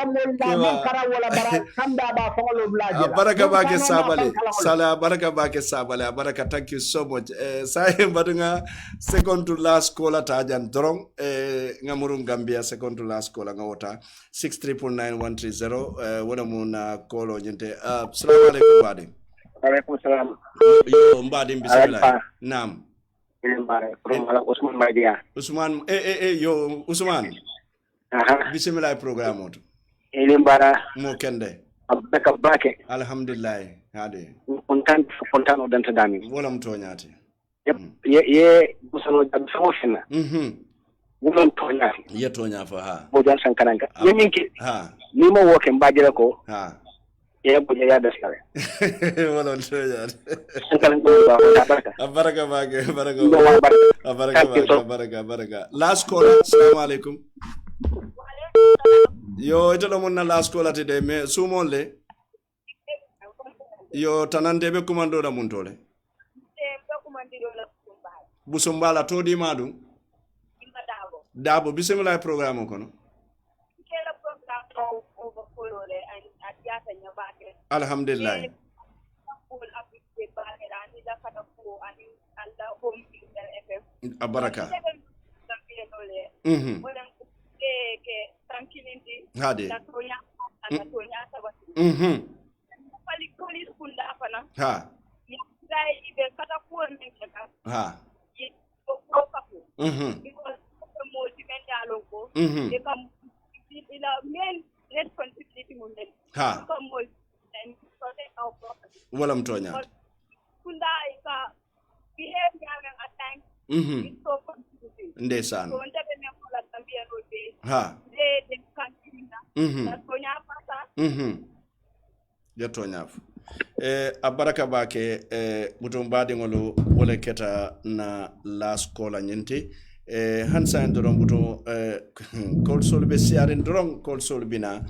kara wala bara kanda ba folo blaje baraka bake sabale sala baraka bake sabale baraka thank you so much sai badunga second to last caller tajan drong ngamurun Gambia second to last caller ngawota 6399130 wona muna call nyente assalamu alaikum badi alaikum salam yo mbadi bismillah naam Usman Maidia Usman yo Usman bismillah program oto ini mbara mo kende abaka bake alhamdulillah hade kontan o danta dami wala mto nyati ye busano jam samofina wulon toñaati ye toña fa ha bo jan sankananga yeminki ha ni mo woke mbajira ko ha ye bo ya dasare wala toña sankananga baraka baraka last call assalamu alaikum yo italo monna last call atide me sumole yo tanande be commando da muntole busumbala todi madu Dabo bismillah program kono alhamdulillah abaraka hade ha wala mtonya ndesan jatonya abaraka bake mutum badingolo wala keta na last call nyente hansa ndoron buto kol sol be siaren doron kol sol bina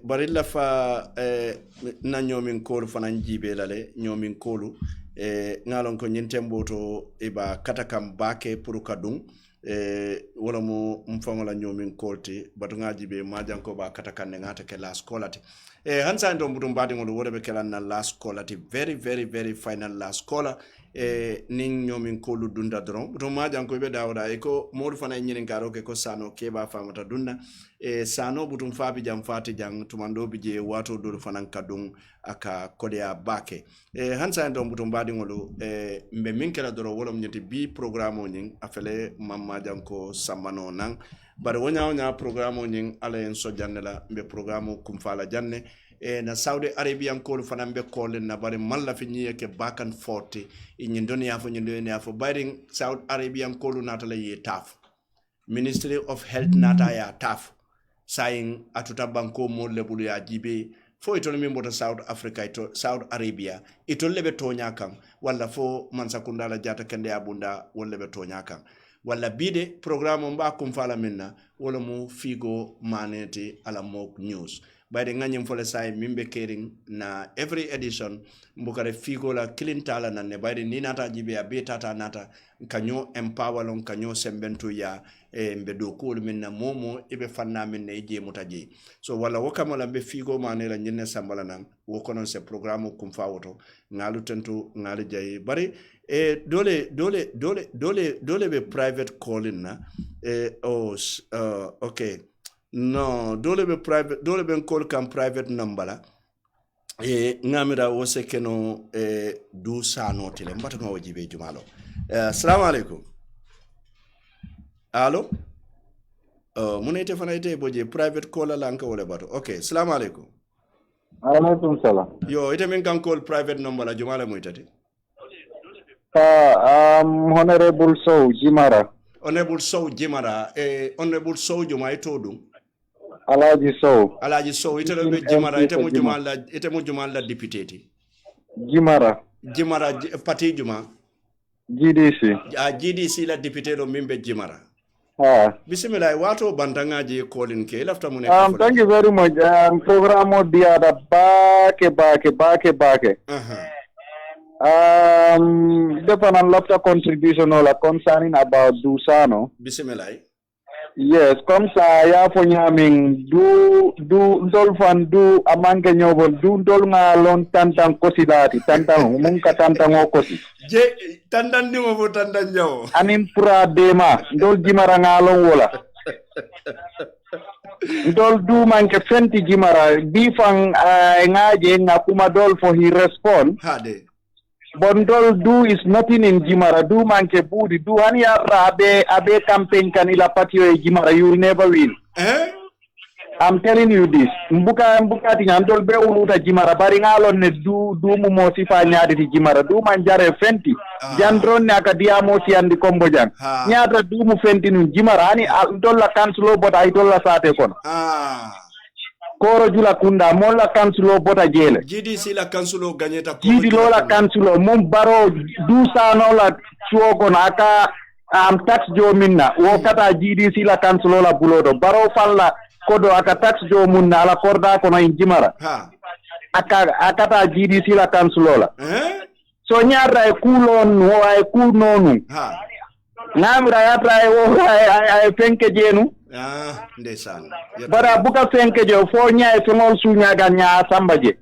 barilla fa na nyomin kol fanan jibe lale nyomin kolu ngalon ko nyentembo to iba katakam bake pour kadung wala mo mfangola nyomin kolti batu ngaji be majanko ba katakan ngata ke last kolati hansa ndo mbutum badi ngol wala be kelan na last kolati very final last caller ning nyomin kolu dunda dron butum majanko be dawda e ko modu fana nyin ngaro ke ko sano ke ba famata dunda sano butum fabi jam fati jang tumando bije wato do fanan kadung aka kodea bake hansa ndo mbutum badi ngol mbe minkela dro wala nyeti bi programme nyin afele mamma janko samano nang bare wonya programme nyin ala en so jannela be programme kum fala janne na Saudi Arabian ko fana be ko na bare malla fi nyi ke bakan forte nyin doni afo bare Saudi Arabian ko natala ye taf Ministry of Health nata ya taf saying atuta banko mo lebulu ya jibe fo itol mi mbota South Africa to Saudi Arabia itol lebe tonya kan wala fo mansakunda la jata kende abunda wala lebe tonya kan wala bide programme mba kum fala minna wala mu figo maneti ala mock news bayde nganyim fole say mimbe kering na every edition mbukare figo la kilintala nanne bayde ni nata jibe be tata nata kanyo empowerlon kanyo sembentu ya mbe do kul minna momo ibe fanna minna je mutaje so wala wakamala be figo manela nyenne sambala nan wokonon se programme kum fawoto ngalu tentu ngalu jay bari dole be private calling na okay no dole be private dole be call kam private number la ngamira wose keno du sano tele mbata no wajibe jumalo assalamu alaikum allo munete fana ite boje private call la anka wala bato okay assalamu alaikum alaikum salam yo ite min kan call private number la jumala muitati Honorable Sow Jimara. Honorable Sow Jimara. Honorable Sow Juma itodu. Alaji Sow. Alaji Sow itelo be Jimara ite mo Juma la deputy. Jimara. Jimara parti Juma. GDC. GDC la deputy lo mimbe Jimara. Bismillah, wato bantangaji calling ke lafta mune. Thank you very much. Program of the other back. Definitely lafta contribution or concerning about Dusano. Bismillah. Yes, comme ça ya fo nyaming du ndol fan du amanke nyobol du ndol nga lon tantan kosilati tantan mun ka tantan o kosi je tantan ni mo tantan nyaw anin pura dema ndol jimara nga lon wola ndol du manke fenti jimara bi fan ngaje nga kuma dol for he respond hade Bondol do is nothing in Jimara. Do manke budi. Do hani abe campaign kanila patio e Jimara. You will never win. I'm telling you this. Mbuka tinga ndol be uluta Jimara. Bari ngalon ne do mu mosi fa nyadi di Jimara. Do manjare fenti. Jandron ne akadia mosi andi kombo jang. Nyada do mu fenti nu Jimara. Hani ndol la kansulo bota idol la sate kono. Koro jula kunda mola kansulo bota jele GDC la kansulo ganyeta GD lola kansulo mum baro dusa no la chuoko naka tax jo minna wo kata GDC la kansulo la bulodo baro falla kodo aka tax jo munna la korda kono injimara akata GDC la kansulo la so nyara e kulon wo ay kunonu ngamra yatra e wo ay fenke jenu ndeysaan bara buka fenke jo fo nyaay fengol sunya ga nya sambaje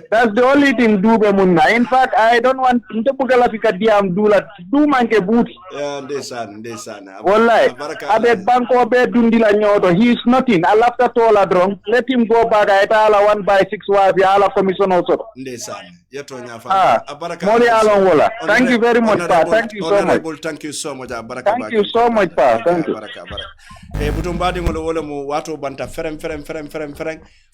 that's the only thing dube munna in fact I don't want nte buka la fika diam dula du manke buti ndeysaan wallahi abe banko be dundila nyodo he is nothing alafta tola drong let him go back eta ala 1/6 wa bi ala commission also ndeysaan yeto nya fa abaraka moli alon wala thank you very much pa thank you so much thank you so much abaraka thank you so much pa thank you butum baɗigol wala mo wato banta ferem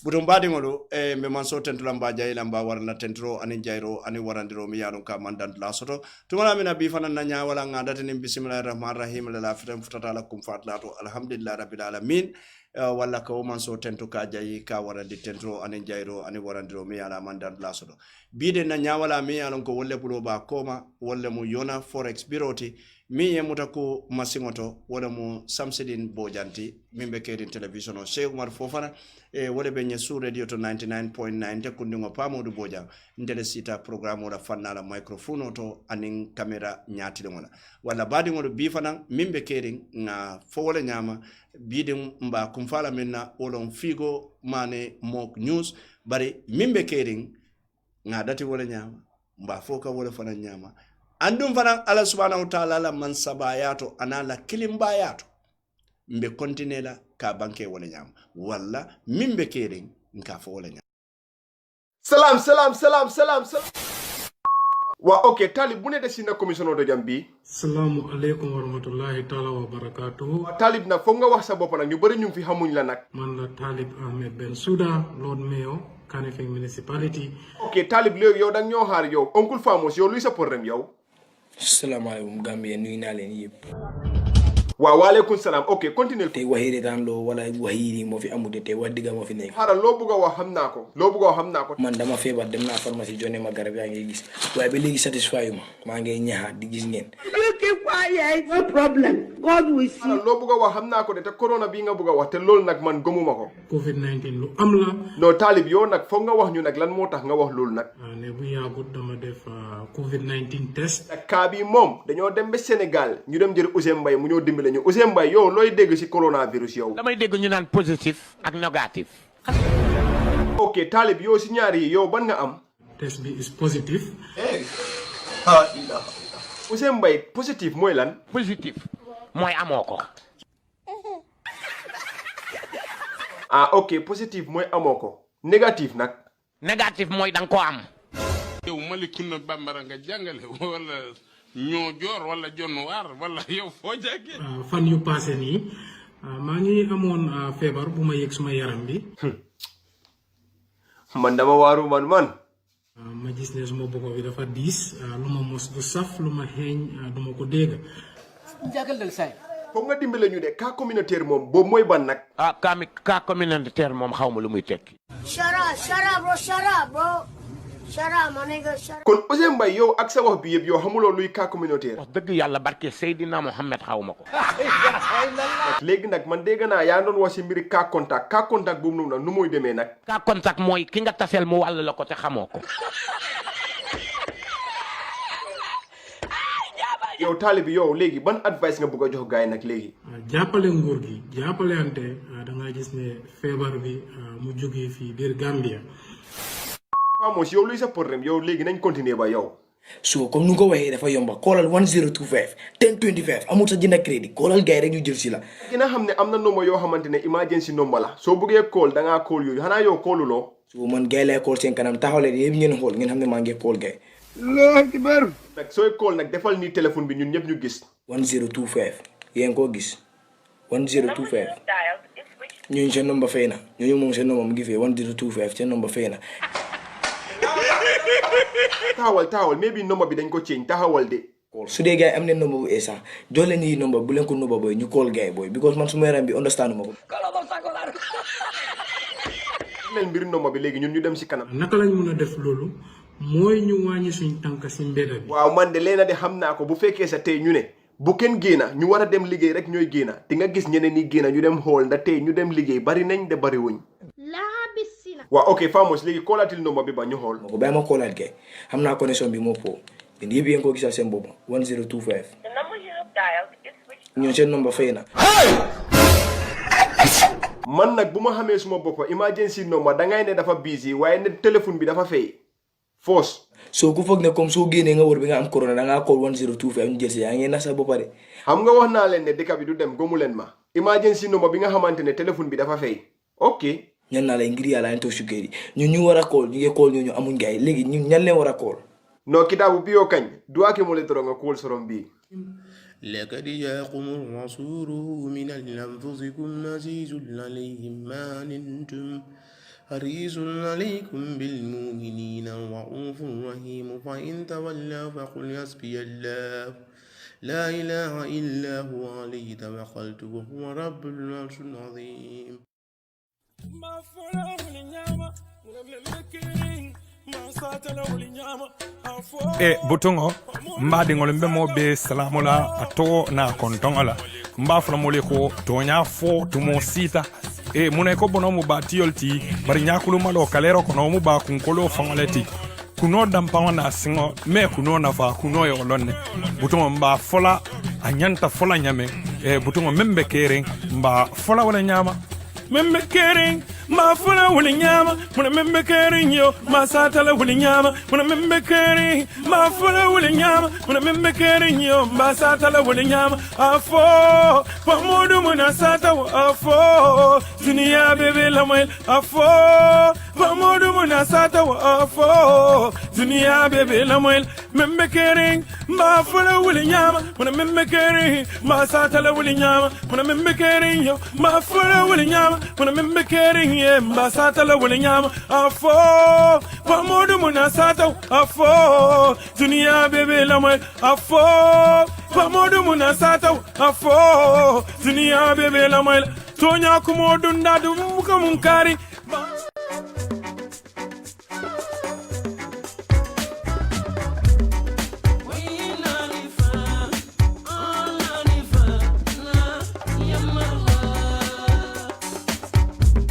butum baɗigol mbe man so tentula mba jayila mba warna tentro ani jayro ani warandiro mi yaɗum ka mandan la soto tumala mina bi fanan na nyawala ngadata ni bismillahir rahmanir rahim la fitam futata lakum fatlato alhamdulillah rabbil alamin walla ko man so tento ka jayi ka warandi tentro ani jayro ani warandiro mi yaɗa mandan la soto bide na nyawala mi yaɗum ko wolle bulo ba koma wolle mo yona forex biroti mi yemuta ko masingoto wala mo Samsidine Bojanti mimbe kedin television o Cheikh Umar Fofana wala be nyesu radio to 99.9 te kundingo pamodu Bojan ndele sita programme wala fanala microphone to anin camera nyati de wala badi ngodo bi fanan mimbe kedin na fo wala nyama bidin mba kumfala minna wolon figo mane mock news bari mimbe kedin nga dati wala nyama mba foka wala fanan nyama andum fanan Allah subhanahu wa ta'ala la man sabayato anala kilimbayato mbe kontinela ka banke wala nyam walla mimbe kering nka fo wala nyam salam wa okay talib bu ne de sina commission de jambi assalamu alaykum wa rahmatullahi ta'ala wa barakatuh talib na fo nga wax sa bop nak ñu bari ñu fi xamuñ la nak man la Talib Ahmed Bensouda Lord Mayor Kanifing municipality okay talib léegi yow dag ñoo xaar yow oncle Famos yow luy sa problème yow Assalamualaikum Gambia nuyu naa leen yëpp waaw waaleykum salaam ok continue tey waxi retaan loo wala waxi moo fi amude tey wax digga moo fi nekk xaaral loo bëgg a wax xam naa ko man dama feebar dem naa pharmacie jonne ma garab yaa ngi gis waaye ba léegi satisfy ma maa ngi ñaxaat di gis ngeen keep quiet no problem God will see xaaral loo bëgg a wax xam naa ko de te corona bii nga bëgg a wax te loolu nag man gëmuma ko COVID-19 lu am la non Talib yow nag foog nga wax ñu nag lan moo tax nga wax loolu nag ne bu yaagut dama def COVID-19 test kaa bi moom dañoo dem ba Sénégal ñu dem jël Ousseyn Mbaye mu ñoo dimbale ñu Ousseyn Mbaye yow looy dégg ci coronavirus yow damay dégg ñu naan positif ak négatif ok Talib yow ci ñaar yi yow ban nga am test bi is positive Ousseyn Mbaye positif mooy lan positif mooy amoo ko ok positif mooy amoo ko négatif nag négatif mooy danga ko am yow Malicounda Bambara nga jàngale wala ñoo joor wala jonwaar wala yow foo jàggee fan yu passé nii maa ngi amoon feebar bu ma yëg suma yaram bi man dama waaru man ma gis ne suma bopp bi dafa diis lu ma mos du saf lu ma xeeñ du ma ko dégg jagal del say foog nga dimbale ñu de cas communautaire moom boobu mooy ban nag cas communautaire moom xaw ma lu muy tekki shut up bro Shut up, my nigga. Shut up. kon Ousseyn Mbaye yow ak sa wax bi yëpp yow xamuloo luy cas communautaire. wax dëgg yàlla barke Seydina Mohamed xaw ma ko. léegi nag man dégg naa yaa doon wax si mbiri cas contact boobu noonu nag nu muy demee nag. cas contact mooy ki nga taseel mu wàll la ko te xamoo ko. yow taalibi yow léegi ban advice nga bëgg a jox gars yi nag léegi. jàppale nguur gi jàppale ante da nga gis ne feebar bi mu jógee fii biir Gambia. Famos yow luy sa problème yow léegi nañ continuer ba yow. so comme nu nga ko waxee dafa yomba koolal 1025 1025 amul sa jënd crédit koolal gars yi rek ñu jël si la. dina xam ne am na nomba yoo xamante ne emergency nomba la soo bëggee call da ngaa call yooyu xanaa yow calluloo. so man gars yi lay call seen kanam taxaw leen yëpp ngeen xool ngeen xam ne maa ngi call gars yi. Allahu akbar. nag sooy call nag defal nii téléphone bi ñun ñëpp ñu gis. 1025 yéen koo gis 1025 ñooñu seen nomba fay na ñooñu moom seen nomba mu ngi fee 1025 seen nomba fay na. taxawal mais bi nomba bi dañ ko change taxawal de. su dee gars yi am nañ nomba bu eesa jox leen nii nomba bu leen ko nomba booy ñu call gars yi booy because man su ma yaram bi understand ma ko. leen mbiri nomba bi léegi ñun ñu dem si kanam. naka lañ mën a def loolu mooy ñu wàññi suñ tànk si mbedda bi. waaw man de leena de xam naa ko bu fekkee sa tey ñu ne bu kenn génna ñu war a dem liggéey rek ñooy génna di nga gis ñeneen ñi génna ñu dem xool ndax tey ñu dem liggéey bari nañ de bari wuñ. waaw ok Famos léegi koolaatil nomba bi ba ñu xool. ko bàyyi ma koolaat kay xam naa connexion bi moo po yéen yëpp yéen ko gisal seen bopp 1025 ñoo seen nomba fay na. man nag bu ma xamee suma boppa emergency nomba dangay ne dafa busy waaye ne téléphone bi dafa fay foos. soo ku foog ne comme soo génnee nga wër bi nga am corona da ngaa call 1025 ñu jël si yaa ngi na sa boppa de. xam nga wax naa leen ne dëkk bi du dem gomu leen ma emergency nomba bi nga xamante ne téléphone bi dafa fay ok. ñan naa lay ngir yàlla ñu toog si kër yi ñu war a call ñu ngi call ñooñu amuñ gars yi léegi ñun ñan leen war a call. non kitaabu bi yoo kañ du ake mo le toro nga call sorom bii. لقد جاءكم الرسول من أنفسكم عزيز عليهم ما عنتم حريص عليكم بالمؤمنين رؤوف رحيم فإن تولوا فقل حسبي الله لا إله إلا هو عليه توكلت وهو رب العرش العظيم. butungo mbadiŋol mbe mo be salamu la a togo na kontoŋo la mba fula mole ko toña fo tumo sita muna ko bono mu ba tiyol ti bari ñakulu malo kalero kono mu ba kunkolo faŋo le ti kuno dampaŋo na siŋo me kuno nafa kuno yo lonne butungo mba fola a ñanta fola ñame butungo membe keren mba fola wala ñama membe keren ma fula wuli nyama muna membe kering yo ma satala wuli nyama muna membe kering ma fula wuli nyama muna membe kering yo ma satala wuli nyama afo pamodu muna sata afo dunia bebe lamal afo pamodu muna sata afo dunia bebe lamal membe kering ma fula wuli nyama muna membe kering ma satala wuli nyama muna membe kering yo ma fula wuli nyama muna membe kering mbasata la wuli nyama afo pamodu munasata afo dunia bebe la mwe afo pamodu munasata afo dunia bebe la mwe tonya kumodu ndadu muka munkari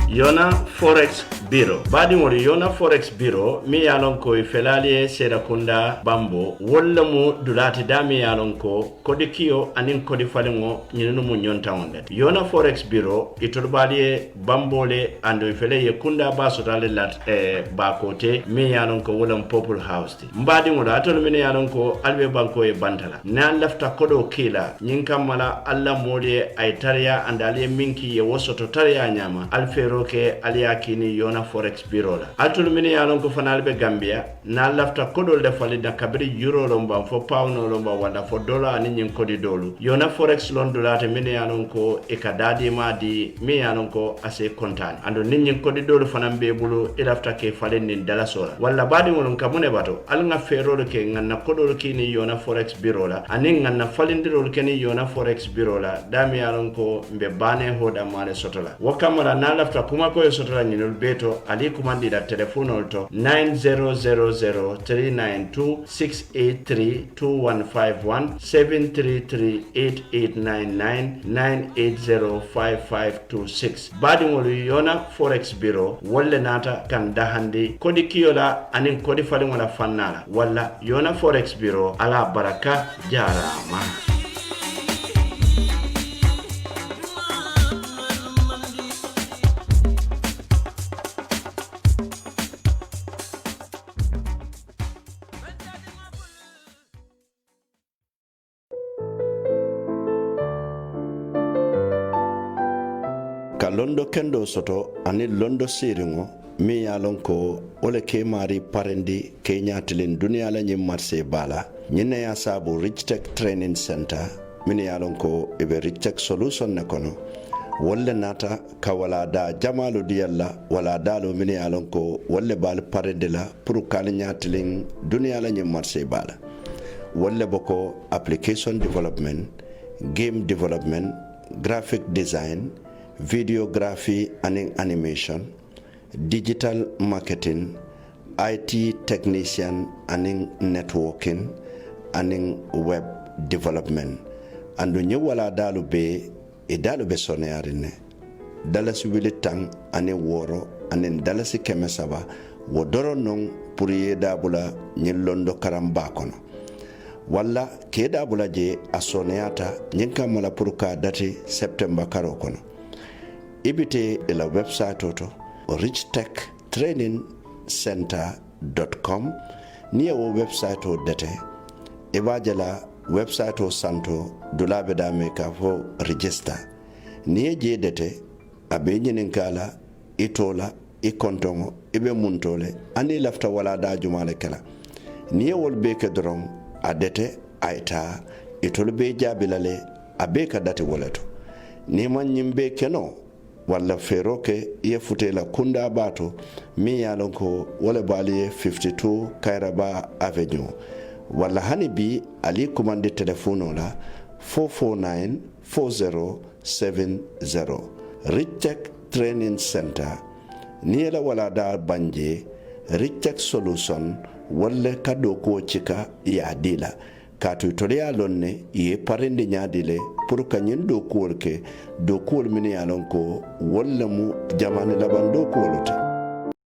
Yona Forex Bureau baadiŋolu Yona Forex Bureau mi ye a loŋ ko felali ye Serekunda Bambo walla mu dulaati daa mi ye a loŋ ko kodi kiyo aniŋ kodi faliŋo ñininu mu ñontaŋo le Yona Forex Bureau itolu baali ye Bambo le ando fele ye kunda baa sota le la baakote mi ye a loŋ ko wo loŋ Purple House ti mbaadiŋolu atolu minu ye a loŋ ko ali be banko ye banta la niŋ a lafita kodoo kii la ñiŋ kamma la alla moolu ye a ye tariya andi ali ye miŋ ki ye wo soto tariya ñaama ali feeroo ke ali ye a kiini Yona Forex Bureau la altulu minu ye a loŋ ko fanaali be Gambia na lafta kodol le fali na kabiri euro lomba fo pound lomba wala fo dollar ani nyin kodi dolu Yona Forex lon dolate minu ye a loŋ ko e ka daadi ma di mi ye a loŋ ko ase kontaan ando nin nyin kodi dolu fanaŋ be bulu i lafta ke fali nin dalasola walla baadiŋolu ka mune bato ali ŋa feerolu ke ŋa na kodolu ki ni Yona Forex Bureau la aniŋ ŋa na falindirolu ke ni Yona Forex Bureau la daa mi ye a loŋ ko mbe baane hoda maale soto la wo kamma la na lafta kuma koye soto la ñinolu bee to to ali kumandi da telephone to 9000392683215173389998055526 badingolu yona forex bureau wolle nata kan dahandi kodi kiyola anin kodi fali wala fannala walla yona forex bureau ala baraka jarama. ka londo kendo soto ani londo siringo mi yalon ko ole ke mari parendi ke nyatilin duniya la nyim marse bala nyine ya sabu Rich Tech Training Center min yalon ko ibe Rich Tech Solution ne kono wolle nata ka wala da jamalu diyalla wala dalo min yalon ko wolle bal parendi la pour kal nyatilin duniya la nyim marse bala wolle boko application development, game development, graphic design, videography and animation, digital marketing, IT technician and networking and web development. And when you wala dalu be soneyarine dalasi wilitang ane woro ane dalasi kemesaba wodoro non puriye dabula nyilondo karamba kono walla ke dabula je asoneyata nyinka mala puruka dati September karo kono ibite ila website toto richtechtrainingcenter.com niya wo website o dete ibajala website o santo dulabe dame ka fo register niye je dete abe nyininkala itola ikontongo ibe muntole ani lafta wala da jumale kala niye wol beke dron adete aita itol be jabilale abe ka date woleto ni man nyimbe keno walla feroke ye futela kunda bato mi yalon ko wala bali 52 Kairaba Avenue walla hani bi ali commande telefono la 4494070 Rich Tech Training Center ni la wala da banje Rich Tech Solution walla kado ko chika ya dila katu tole lonne ye parende nyaadile pour kanyen do kuol ke do kuol mini alon ko walla mu jamane laban do kuolote